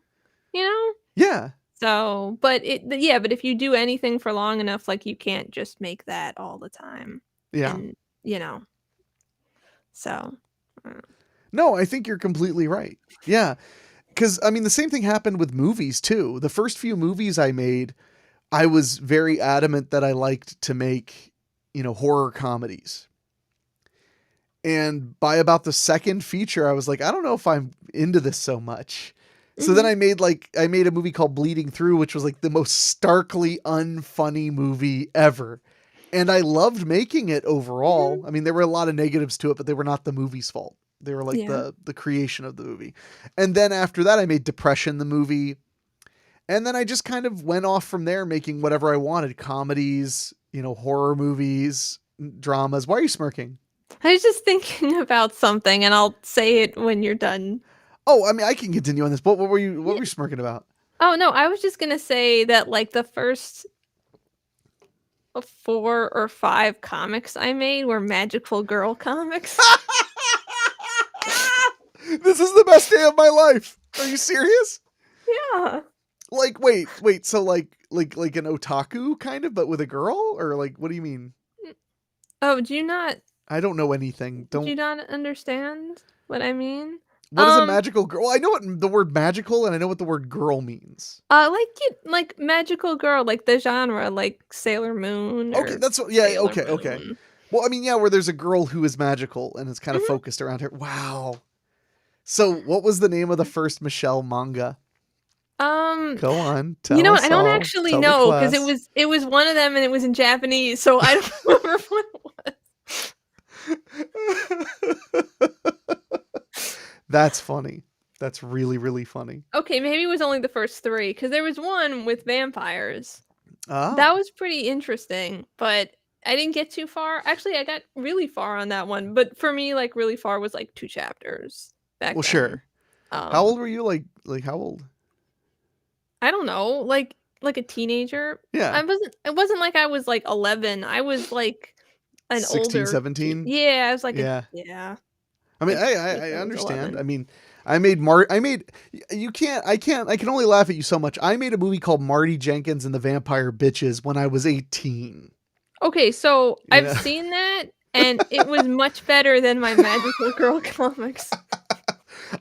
you know? Yeah. So, but if you do anything for long enough, like, you can't just make that all the time. Yeah. And, you know. So, No, I think you're completely right. Yeah. Because, I mean, the same thing happened with movies, too. The first few movies I made, I was very adamant that I liked to make, you know, horror comedies. And by about the second feature, I was like, I don't know if I'm into this so much. So then I made a movie called Bleeding Through, which was like the most starkly unfunny movie ever. And I loved making it overall. I mean, there were a lot of negatives to it, but they were not the movie's fault. They were like the creation of the movie. And then after that, I made Depression, the movie. And then I just kind of went off from there, making whatever I wanted. Comedies, you know, horror movies, dramas. Why are you smirking? I was just thinking about something, and I'll say it when you're done. Oh, I mean, I can continue on this. What were you smirking about? Oh, no, I was just going to say that, like, the first 4 or 5 comics I made were magical girl comics. This is the best day of my life. Are you serious? Yeah. Like, wait. So like an otaku kind of, but with a girl, or like, what do you mean? Oh, do you not? I don't know anything. Do you not understand what I mean? What is a magical girl? Well, I know what the word magical, and I know what the word girl means. Like magical girl, like the genre, like Sailor Moon. Okay, that's what. Yeah. Okay. Well, I mean, yeah, where there's a girl who is magical and it's kind of focused around her. Wow. So, what was the name of the first Michelle manga? Go on. Tell you know, us I don't all. actually Tell the know, because class. it was one of them, and it was in Japanese, so I don't remember what it was. That's funny. That's really, really funny. Okay, maybe it was only the first 3, because there was one with vampires. Oh. That was pretty interesting, but I didn't get too far. Actually, I got really far on that one, but for me, like, really far was like 2 chapters back then. Sure. How old were you? Like how old? I don't know, like a teenager. Yeah. It wasn't like I was like 11. I was like an 16, older 17? Yeah, I was like Yeah. yeah. I mean, Like, I I was understand. 11. I mean, I can only laugh at you so much. I made a movie called Marty Jenkins and the Vampire Bitches when I was 18. Okay, so You I've know? seen that, and it was much better than my magical girl comics.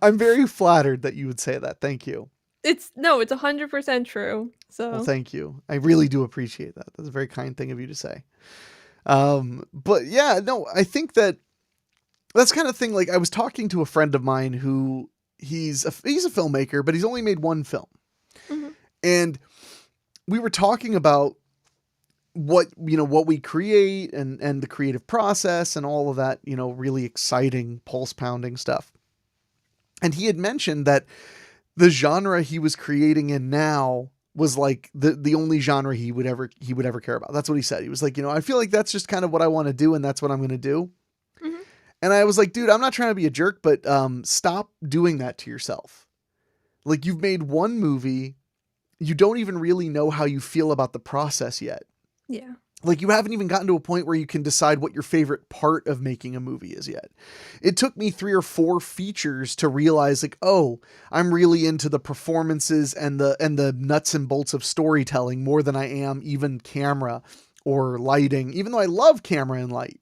I'm very flattered that you would say that. Thank you. It's 100% true. So Well, thank you. I really do appreciate that. That's a very kind thing of you to say. But yeah, no, I think that's kind of thing. Like, I was talking to a friend of mine who he's a filmmaker, but he's only made one film. And we were talking about what we create and the creative process and all of that, really exciting, pulse pounding stuff. And he had mentioned that the genre he was creating in now was like the only genre he would ever care about. That's what he said. He was like, I feel like that's just kind of what I want to do, and that's what I'm going to do. And I was like, dude, I'm not trying to be a jerk, but stop doing that to yourself. Like, you've made one movie. You don't even really know how you feel about the process yet. yeah. Like, you haven't even gotten to a point where you can decide what your favorite part of making a movie is yet. It took me 3 or 4 features to realize, like, oh, I'm really into the performances and the nuts and bolts of storytelling more than I am even camera or lighting. Even though I love camera and light,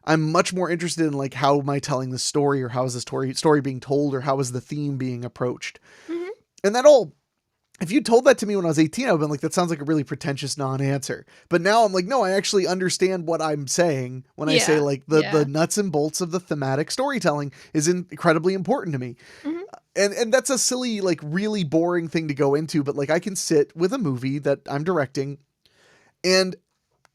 I'm much more interested in, like, how am I telling the story, or how is the story being told, or how is the theme being approached. Mhm. And that all, if you told that to me when I was 18, I would have been like, that sounds like a really pretentious non-answer. But now I'm like, no, I actually understand what I'm saying when I say, Yeah, like, the yeah. nuts and bolts of the thematic storytelling is incredibly important to me. Mhm. And that's a silly, like, really boring thing to go into, but, like, I can sit with a movie that I'm directing, and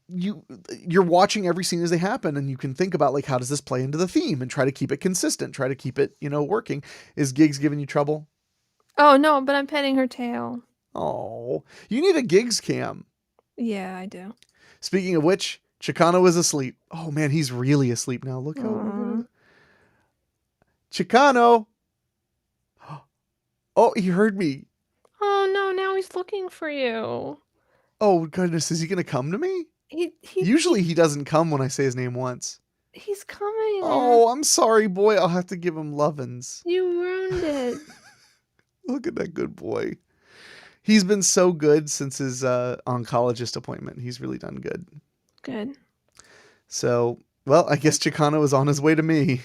you're watching every scene as they happen, and you can think about, like, how does this play into the theme, and try to keep it consistent, try to keep it, working. Is Gigs giving you trouble? Oh, no, but I'm petting her tail. Oh, you need a Gigs cam. Yeah, I do. Speaking of which, Chicano is asleep. Oh man, he's really asleep now. Look how Aw. Chicano. Oh, he heard me. Oh, no, now he's looking for you. Oh goodness, is he gonna come to me? Usually he doesn't come when I say his name once. He's coming. Oh, I'm sorry, boy. I'll have to give him lovin's. You ruined it. Look at that good boy. He's been so good since his oncologist appointment. He's really done good. Good. So, well, I guess Chicano is on his way to me.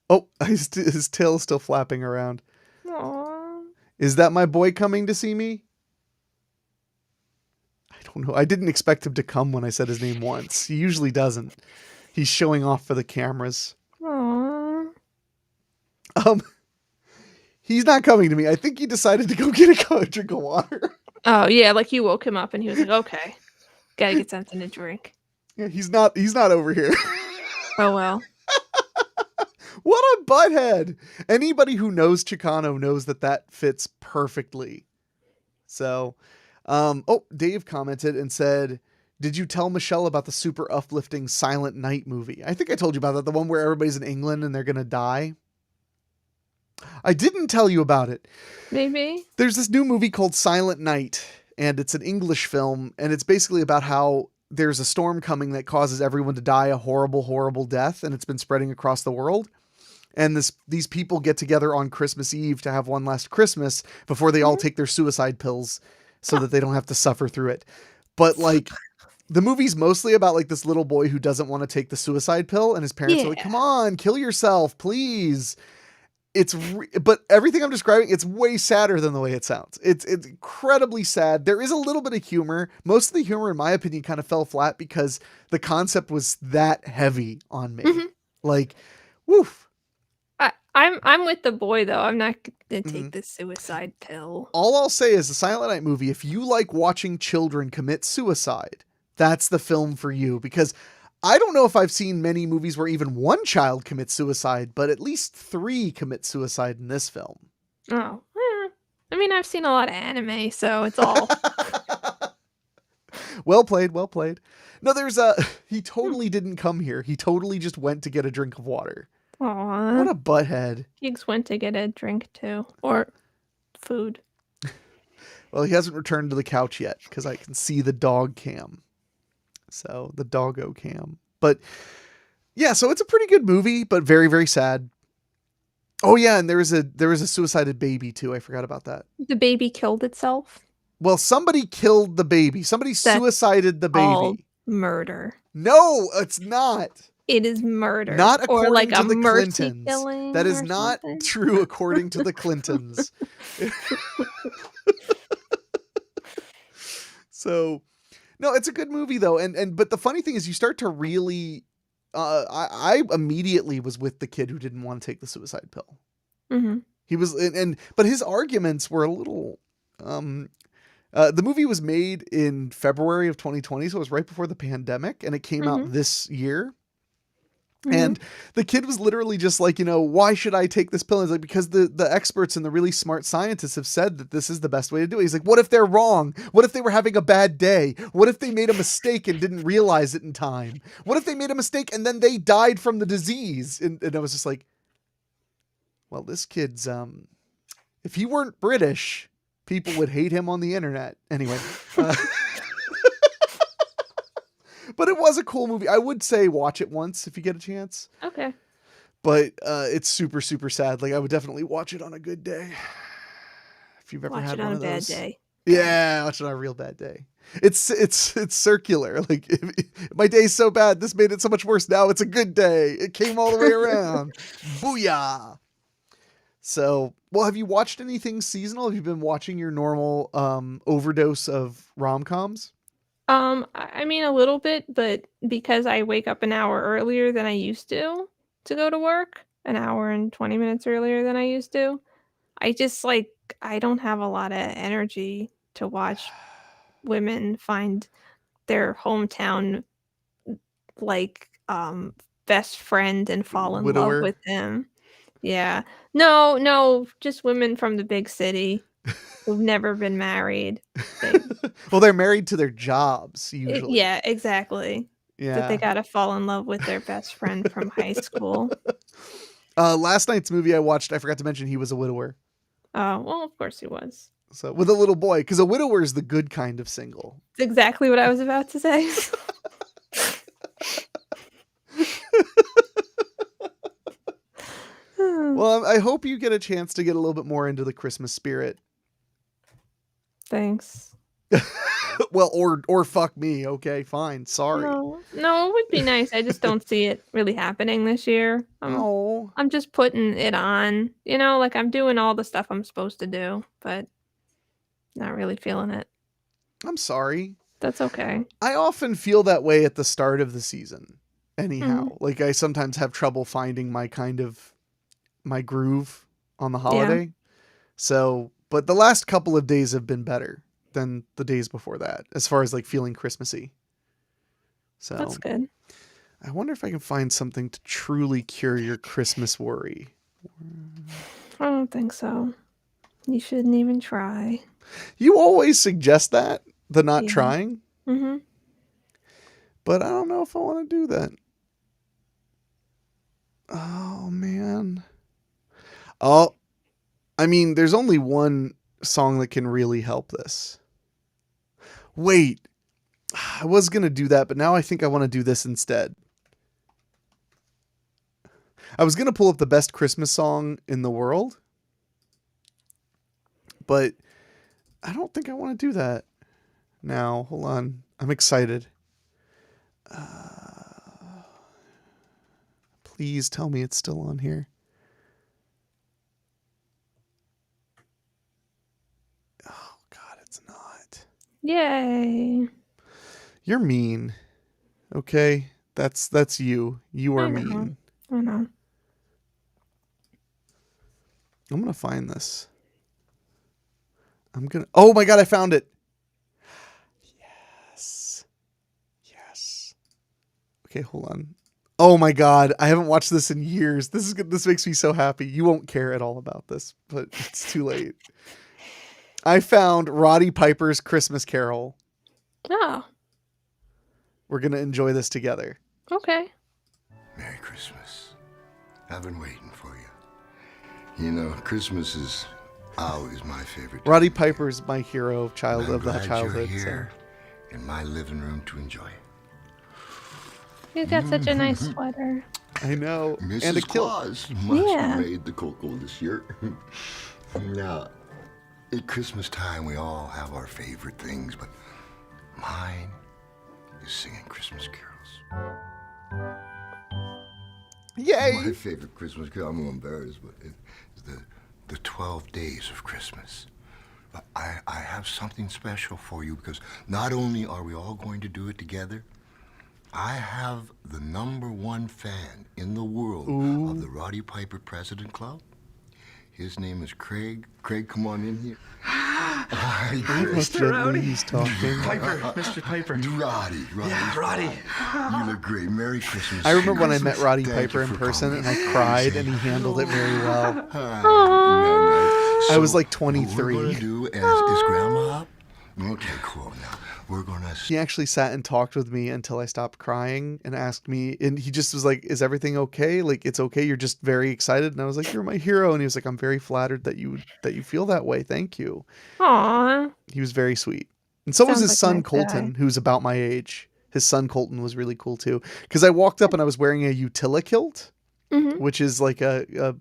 Oh, his tail's still flapping around. Aw. Is that my boy coming to see me? I don't know. I didn't expect him to come when I said his name once. He usually doesn't. He's showing off for the cameras. Aw. He's not coming to me. I think he decided to go get a drink of water. Oh, yeah, like you woke him up and he was like, okay, gotta get something to drink. Yeah, he's not over here. Oh, well. What a butthead. Anybody who knows Chicano knows that fits perfectly. So, Dave commented and said, did you tell Michelle about the super uplifting Silent Night movie? I think I told you about that. The one where everybody's in England and they're going to die. I didn't tell you about it. Maybe. There's this new movie called Silent Night, and it's an English film, and it's basically about how there's a storm coming that causes everyone to die a horrible, horrible death, and it's been spreading across the world. And these people get together on Christmas Eve to have one last Christmas before they all take their suicide pills so that they don't have to suffer through it. But, like, the movie's mostly about, like, this little boy who doesn't want to take the suicide pill, and his parents are like, come on, kill yourself, please. But everything I'm describing, it's way sadder than the way it sounds. It's incredibly sad. There is a little bit of humor. Most of the humor, in my opinion, kind of fell flat because the concept was that heavy on me. Mhm. Like, woof. I'm with the boy though. I'm not gonna take the suicide pill. All I'll say is the Silent Night movie, if you like watching children commit suicide, that's the film for you, because I don't know if I've seen many movies where even one child commits suicide, but at least 3 commit suicide in this film. Oh, yeah. I mean, I've seen a lot of anime, so it's all. Well played, well played. No, he totally didn't come here. He totally just went to get a drink of water. Aww. What a butthead. Higgs went to get a drink too, or food. Well, he hasn't returned to the couch yet because I can see the dog cam. So the doggo cam. But yeah, so it's a pretty good movie, but very, very sad. Oh yeah, and there was a suicided baby too. I forgot about that. The baby killed itself. Well, somebody killed the baby. Somebody suicided the baby. Murder. No, it's not. It is murder. Not according or like to a the mercy Clintons. killing. That is or not something. true according to the Clintons. So, no, it's a good movie though, but the funny thing is, you start to really. I immediately was with the kid who didn't want to take the suicide pill. Mm-hmm. He was, but his arguments were a little. The movie was made in February of 2020, so it was right before the pandemic, and it came out this year. And the kid was literally just like, why should I take this pill? And it's like, because the experts and the really smart scientists have said that this is the best way to do it. He's like, what if they're wrong? What if they were having a bad day? What if they made a mistake and didn't realize it in time? What if they made a mistake and then they died from the disease? And I was just like, well, this kid's, if he weren't British, people would hate him on the internet. Anyway. But it was a cool movie. I would say watch it once if you get a chance. Okay. But it's super, super sad. Like, I would definitely watch it on a good day. If you've ever Watch had it on one a of bad those. day. Yeah, watch it on a real bad day. It's circular. Like, if my day's so bad, this made it so much worse. Now it's a good day. It came all the way around. Booyah. So, well, have you watched anything seasonal? Have you been watching your normal overdose of rom-coms? I mean a little bit, but because I wake up an hour earlier than I used to go to work, an hour and 20 minutes earlier than I used to, I just like I don't have a lot of energy to watch women find their hometown like best friend and fall in love Widower? with him. Yeah. No, just women from the big city who've never been married. They, Well, they're married to their jobs usually. yeah, exactly. That they Yeah. gotta fall in love with their best friend from high school. Last night's movie I watched, I forgot to mention he was a widower. Oh, well, of course he was. So with a little boy, because a widower is the good kind of single. It's exactly what I was about to say. Well, I hope you get a chance to get a little bit more into the Christmas spirit. Thanks. Well, or fuck me. Okay, fine. Sorry. No, it would be nice. I just don't see it really happening this year. Oh, I'm just putting it on, like I'm doing all the stuff I'm supposed to do, but not really feeling it. I'm sorry. That's okay. I often feel that way at the start of the season. Anyhow, Mhm. like I sometimes have trouble finding my groove on the holiday. So, but the last couple of days have been better than the days before that, as far as like feeling Christmassy. So That's good. I wonder if I can find something to truly cure your Christmas worry. I don't think so. You shouldn't even try. You always suggest that, the not Yeah. trying, Mm-hmm. but I don't know if I want to do that. Oh, man. Oh, I mean, there's only one song that can really help this. Wait, I was going to do that, but now I think I want to do this instead. I was going to pull up the best Christmas song in the world, but I don't think I want to do that now. Hold on. I'm excited. Please tell me it's still on here. Oh, God, it's not. Yay. You're mean. Okay? That's you. You are I know. mean. I know. I'm going to find this. Oh my God, I found it. Yes. Yes. Okay, hold on. Oh my God, I haven't watched this in years. This makes me so happy. You won't care at all about this, but it's too late. I found Roddy Piper's Christmas Carol. Oh, We're going to enjoy this together. okay. Merry Christmas. I've been waiting for you. You know, Christmas is always my favorite. Roddy Piper's my hero of I'm the glad childhood. You're So. here in my living room to enjoy it. You got such a nice sweater. I know. Mrs. And a kilt. Claus must Yeah. have made the cocoa this year. Now, at Christmas time, we all have our favorite things, but mine is singing Christmas carols. Yay! My favorite Christmas carol, I'm a little embarrassed, but it's the 12 days of Christmas. But I have something special for you because not only are we all going to do it together, I have the ¡1 fan in the world of the Roddy Piper President Club. His name is Craig. Craig, come on in here. Hi, Craig. Mr. Rowdy. He's talking. Piper, Mr. Piper. Roddy. Yeah, Roddy. You look great. Merry Christmas. I remember when I met Roddy Thank Piper you in for person coming. and I cried and he handled it very well. Hi. I was like What 23. we're gonna do is Grandma up? Okay, cool. Now we're gonna. He actually sat and talked with me until I stopped crying and asked me, and he just was like, "Is everything okay? Like, it's okay. You're just very excited." And I was like, "You're my hero." And he was like, "I'm very flattered that you feel that way. Thank you." Aw. He was very sweet. And so was Sounds his like a son nice Colton, guy. who's about my age. His son Colton was really cool too. Because I walked up and I was wearing a Utila kilt, which is like a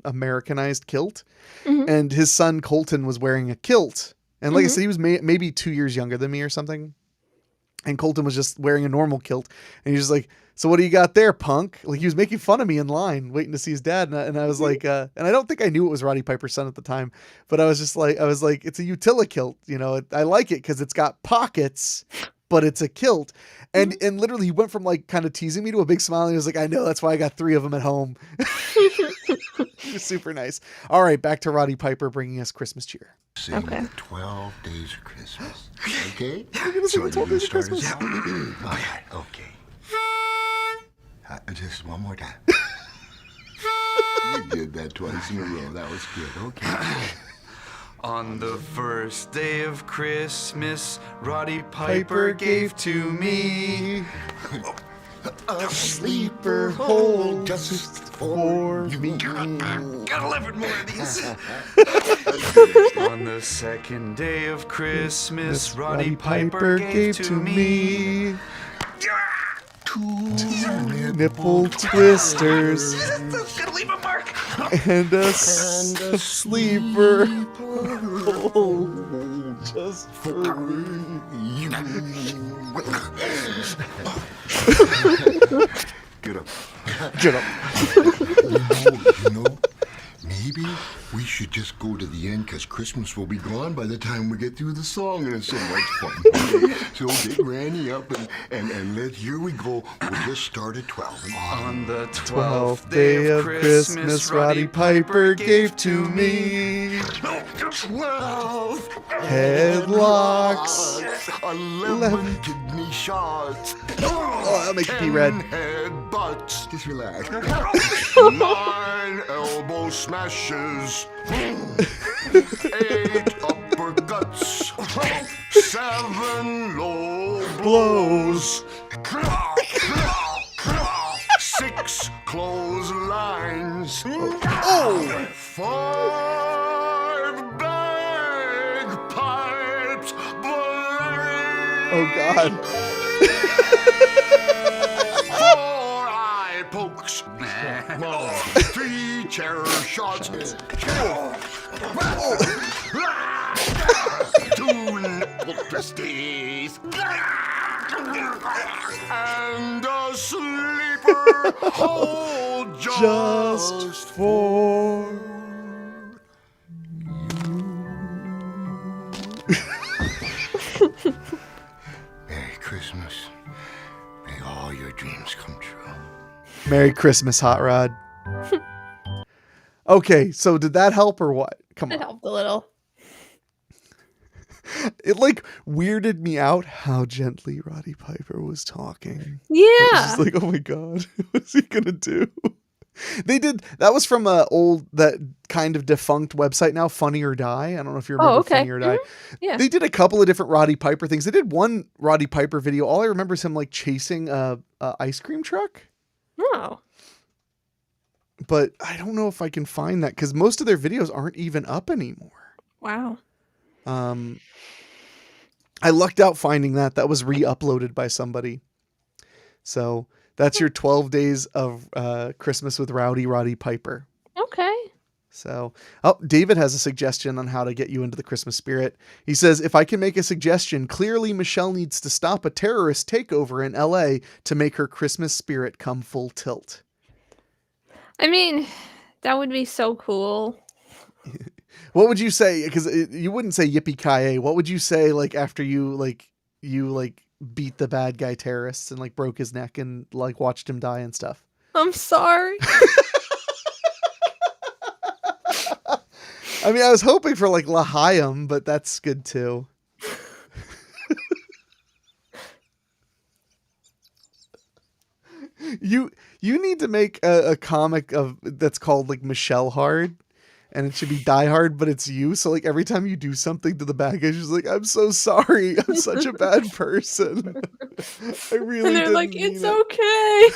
Americanized kilt, and his son Colton was wearing a kilt. And like I said, he was maybe 2 years younger than me or something. And Colton was just wearing a normal kilt, and he's just like, "So what do you got there, punk?" Like he was making fun of me in line, waiting to see his dad, and I was like, and I don't think I knew it was Roddy Piper's son at the time, but I was like, it's a Utila kilt, you know. I like it because it's got pockets, but it's a kilt, and literally he went from like kind of teasing me to a big smile, and he was like, "I know, that's why I got 3 of them at home." He was super nice. All right, back to Roddy Piper bringing us Christmas cheer. Sing the 12 Days of Christmas. Okay? We're gonna sing the 12 Days of Christmas. All right, okay. Just one more time. You did that twice in a row. That was good. Okay. On the first day of Christmas, Roddy Piper gave to me a sleeper hole just for me. Got 11 more of these. On the second day of Christmas, Roddy Piper gave to me 2 nipple twisters Gotta leave a mark. and a sleeper hole just for me. Get up. Get up. You know, maybe we should just go to the end because Christmas will be gone by the time we get through the song, and it's so much fun. Okay? So get Granny up and here we go. We'll just start at 12. On the 12th day of Christmas, Roddy Piper gave to me 12 headlocks, 11 kidney shots. Oh, that'll make you pee red. 10 head butts. Just relax. 9 elbow smashes. 8 uppercuts. 7 low blows. 6 clotheslines. 5 bagpipes. Oh God. 4 eye pokes. 3 chair shots. 2 nipple twisties. And a sleeper hole just for Merry Christmas. May all your dreams come true. Merry Christmas, Hot Rod. Okay, so did that help or what? Come It on. helped a little. It like weirded me out how gently Roddy Piper was talking. Yeah. I was just like, oh my God, what's he gonna do? That was from that kind of defunct website now, Funny or Die. I don't know if you remember okay. Funny or Die. Yeah. They did a couple of different Roddy Piper things. They did one Roddy Piper video. All I remember is him like chasing a ice cream truck. Oh. But I don't know if I can find that because most of their videos aren't even up anymore. Wow. I lucked out finding that. That was re-uploaded by somebody. So that's your 12 days of Christmas with Roddy Piper. Okay. So, David has a suggestion on how to get you into the Christmas spirit. He says, if I can make a suggestion, clearly Michelle needs to stop a terrorist takeover in LA to make her Christmas spirit come full tilt. I mean, that would be so cool. What would you say? Because you wouldn't say yippee-ki-yay. What would you say like after you beat the bad guy terrorists and like broke his neck and like watched him die and stuff? I'm sorry. I mean, I was hoping for like L'Chaim, but that's good too. You need to make a comic that's called like Michelle Hard, and it should be Die Hard, but it's you. So like every time you do something to the bad guy, she's like, "I'm so sorry. I'm such a bad person. I really." And they're didn't like, mean "It's it." okay."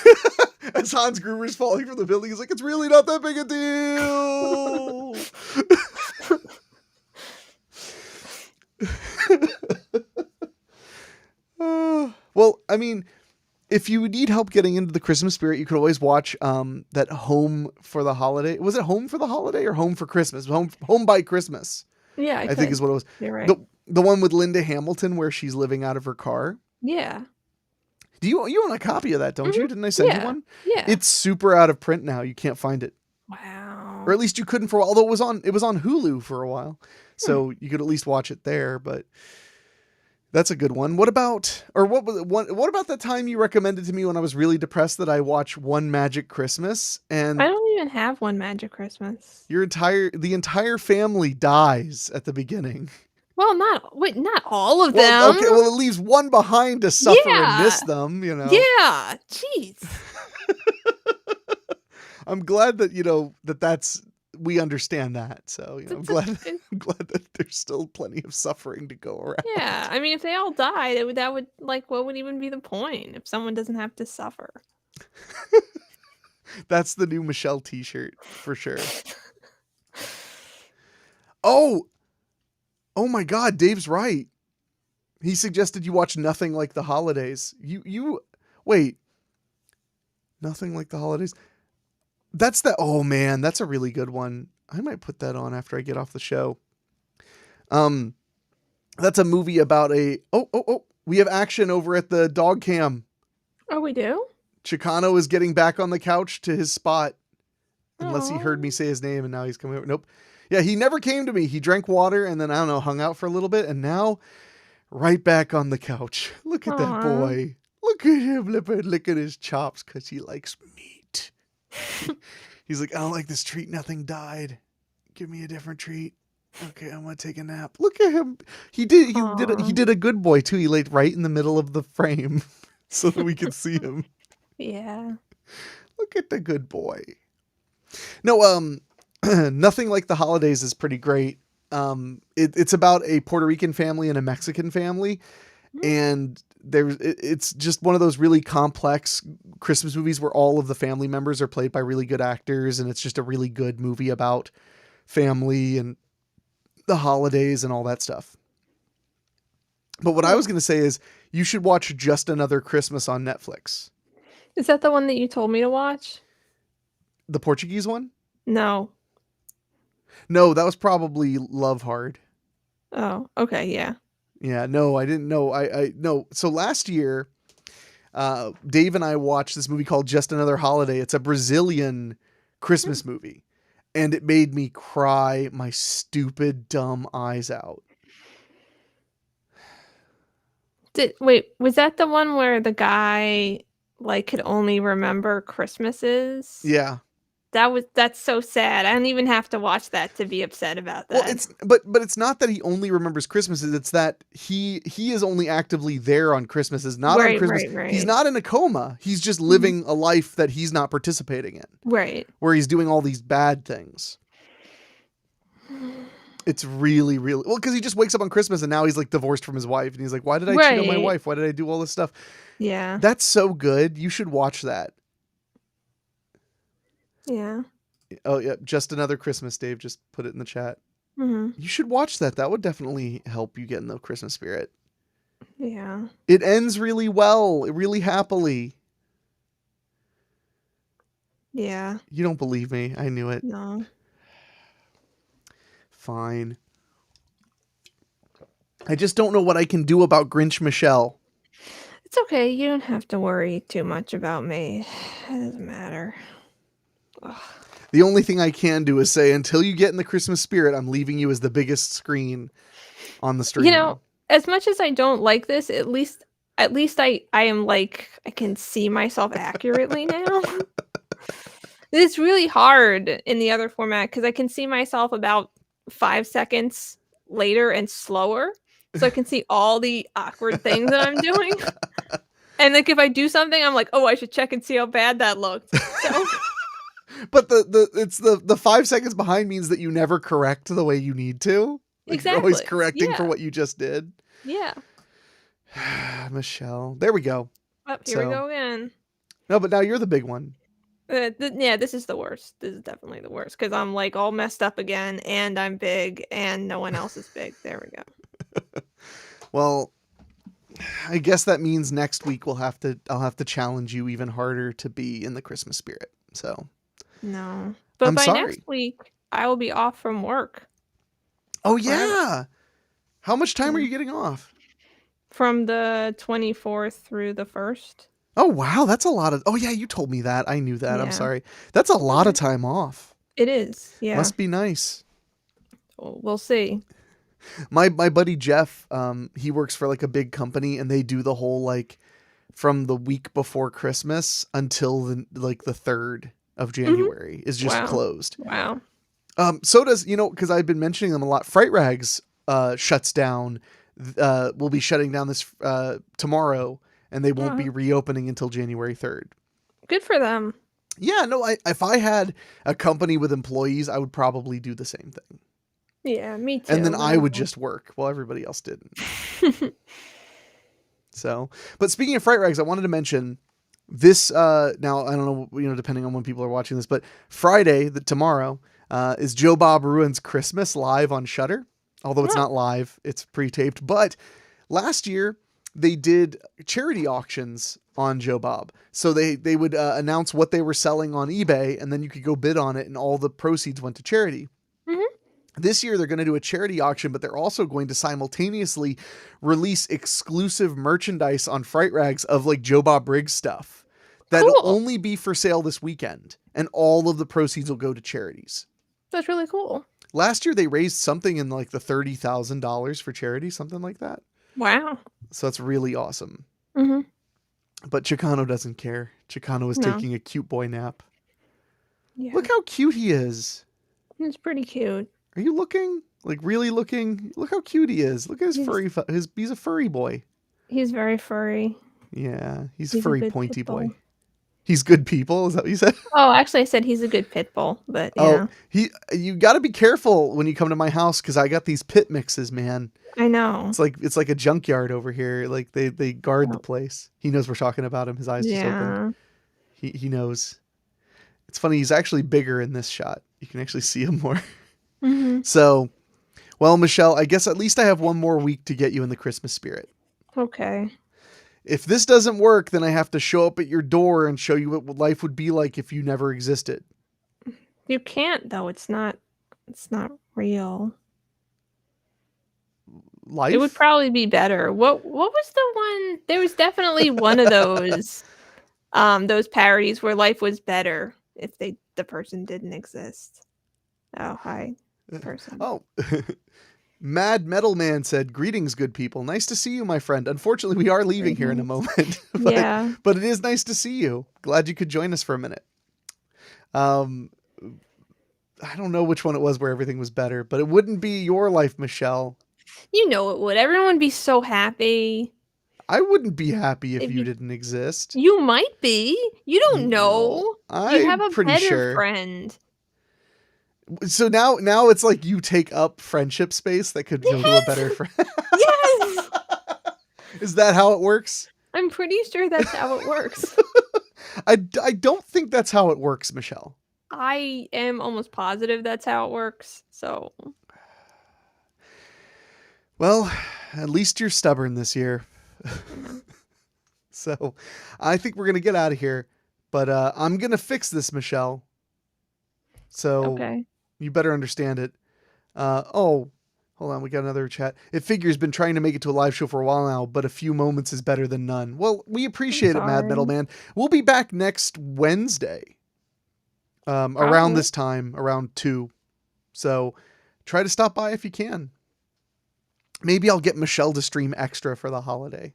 As Hans Gruber's falling from the building, he's like, "It's really not that big a deal." Well, I mean, if you need help getting into the Christmas spirit, you could always watch that Home for the Holiday. Was it Home for the Holiday or Home for Christmas? Home by Christmas, Yeah, I think is what it was. You're right. The one with Linda Hamilton where she's living out of her car. Yeah. You own a copy of that, don't you? Didn't I send you one? Yeah. It's super out of print now. You can't find it. Wow. Or at least you couldn't for a while. Although it was on Hulu for a while. So you could at least watch it there, but that's a good one. What about that time you recommended to me when I was really depressed that I watch One Magic Christmas and I don't even have One Magic Christmas. the entire family dies at the beginning. Well, not all of Well, them. okay, well it leaves one behind to suffer and miss them, Yeah. Jeez. I'm glad that we understand that. So I'm glad that there's still plenty of suffering to go around. Yeah, I mean, if they all died, that would what would even be the point if someone doesn't have to suffer? That's the new Michelle T-shirt for sure. Oh my God, Dave's right. He suggested you watch Nothing Like the Holidays. Wait, Nothing Like the Holidays. Oh man, that's a really good one. I might put that on after I get off the show. That's a movie about we have action over at the dog cam. Oh, we do? Chicano is getting back on the couch to his spot. Unless he heard me say his name and now he's coming over. Nope. Yeah, he never came to me. He drank water and then, I don't know, hung out for a little bit. And now, right back on the couch. Look at that boy. Look at him licking his chops because he likes meat. He's like, I don't like this treat. Nothing died. Give me a different treat. Okay, I'm going to take a nap. Look at him. He did a good boy, too. He laid right in the middle of the frame so that we could see him. Yeah. Look at the good boy. No, Nothing Like the Holidays is pretty great. It's about a Puerto Rican family and a Mexican family. And it's just one of those really complex Christmas movies where all of the family members are played by really good actors. And it's just a really good movie about family and the holidays and all that stuff. But what I was going to say is you should watch Just Another Christmas on Netflix. Is that the one that you told me to watch? The Portuguese one? No. No, that was probably Love Hard. Oh, okay, yeah. Yeah, no, I didn't know. No. So last year, Dave and I watched this movie called Just Another Holiday. It's a Brazilian Christmas movie. And it made me cry my stupid, dumb eyes out. Wait, was that the one where the guy could only remember Christmases? Yeah. That's so sad. I don't even have to watch that to be upset about that. Well, but it's not that he only remembers Christmases. It's that he is only actively there on Christmases, not on Christmas. Right. He's not in a coma. He's just living a life that he's not participating in. Right. Where he's doing all these bad things. It's really, really well because he just wakes up on Christmas and now he's divorced from his wife and he's like, why did I cheat on my wife? Why did I do all this stuff? Yeah. That's so good. You should watch that. Yeah. Oh yeah, Just Another Christmas. Dave just put it in the chat. Mm-hmm. You should watch that. That would definitely help you get in the Christmas spirit. Yeah. It ends really well, really happily. Yeah. You don't believe me. I knew it. No. Fine. I just don't know what I can do about Grinch Michelle. It's okay. You don't have to worry too much about me. It doesn't matter. Ugh. The only thing I can do is say, until you get in the Christmas spirit, I'm leaving you as the biggest screen on the stream. As much as I don't like this, at least I am I can see myself accurately now. It's really hard in the other format because I can see myself about 5 seconds later and slower. So I can see all the awkward things that I'm doing. And if I do something, I'm like, oh, I should check and see how bad that looked. So but the 5 seconds behind means that you never correct the way you need to. Exactly. You're always correcting for what you just did. Yeah. Michelle. There we go. Oh, here we go again. No, but now you're the big one. Yeah, this is the worst. This is definitely the worst because I'm all messed up again and I'm big and no one else is big. There we go. Well, I guess that means next week I'll have to challenge you even harder to be in the Christmas spirit. So No. But I'm by sorry. next week, I will be off from work. Oh Forever. yeah. How much time are Yeah. you getting off? From the 24th through the 1st. Oh wow, that's a lot of. Oh yeah, you told me that. I knew that. I'm Yeah. sorry. That's a lot of time off. It is. Yeah. Must be nice. We'll see. My buddy Jeff, he works for like a big company, and they do the whole like from the week before Christmas until the 3rd of January is just Wow. closed. Wow. So does, because I've been mentioning them a lot. Fright Rags shuts down. Will be shutting down this tomorrow, and they won't be reopening until January 3rd. Good for them. Yeah, no, if I had a company with employees, I would probably do the same thing. Yeah, me too. And then I would just work while everybody else didn't. So, but speaking of Fright Rags, I wanted to mention this, now, I don't know, depending on when people are watching this, but Friday, tomorrow, is Joe Bob Ruins Christmas live on Shudder. Although it's not live, it's pre-taped. But last year, they did charity auctions on Joe Bob. So they would announce what they were selling on eBay, and then you could go bid on it, and all the proceeds went to charity. This year, they're going to do a charity auction, but they're also going to simultaneously release exclusive merchandise on Fright Rags of like Joe Bob Briggs stuff that'll only be for sale this weekend, and all of the proceeds will go to charities. That's really cool. Last year, they raised something in like the $30,000 for charity, something like that. Wow. So that's really awesome. Mm-hmm. But Chicano doesn't care. Chicano is taking a cute boy nap. Yeah. Look how cute he is. He's pretty cute. Are you looking? Like really looking? Look how cute he is. Look at his furry. He's a furry boy. He's very furry. Yeah, he's furry, pointy boy. Bull. He's good people. Is that what you said? Oh, actually, I said he's a good pit bull. But yeah. You got to be careful when you come to my house because I got these pit mixes, man. I know. It's like a junkyard over here. Like they guard the place. He knows we're talking about him. His eyes just opened. He knows. It's funny. He's actually bigger in this shot. You can actually see him more. Mm-hmm. So, well, Michelle, I guess at least I have one more week to get you in the Christmas spirit. Okay. If this doesn't work, then I have to show up at your door and show you what life would be like if you never existed. You can't though. It's not real. Life? It would probably be better. What was the one? There was definitely one of those parodies where life was better if the person didn't exist. Oh, hi, person. Oh, Mad Metal Man said, "Greetings, good people. Nice to see you, my friend. Unfortunately, we are leaving here in a moment. But it is nice to see you. Glad you could join us for a minute." I don't know which one it was where everything was better, but it wouldn't be your life, Michelle. You know it would. Everyone would be so happy. I wouldn't be happy if you didn't exist. You might be. You don't know. You have a better friend. So now it's like you take up friendship space that could go to a better friend. Yes. Is that how it works? I'm pretty sure that's how it works. I don't think that's how it works, Michelle. I am almost positive that's how it works. So, well, at least you're stubborn this year. So, I think we're gonna get out of here, but I'm gonna fix this, Michelle. So, you better understand it. Hold on, we got another chat. It figures been trying to make it to a live show for a while now, but a few moments is better than none. Well, we appreciate it, Mad Metal Man. We'll be back next Wednesday. Around this time, around 2. So try to stop by if you can. Maybe I'll get Michelle to stream extra for the holiday.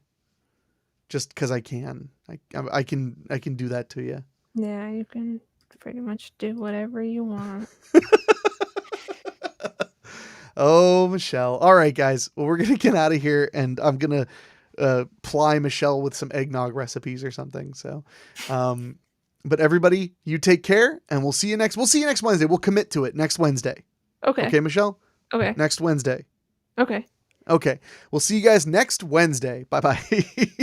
Just because I can. I can do that to you. Yeah, you can pretty much do whatever you want. Oh, Michelle. All right, guys. Well, we're going to get out of here, and I'm going to ply Michelle with some eggnog recipes or something. So, but everybody, you take care, and we'll see you next Wednesday. We'll commit to it next Wednesday. Okay. Okay, Michelle? Okay. Next Wednesday. Okay. Okay. We'll see you guys next Wednesday. Bye-bye.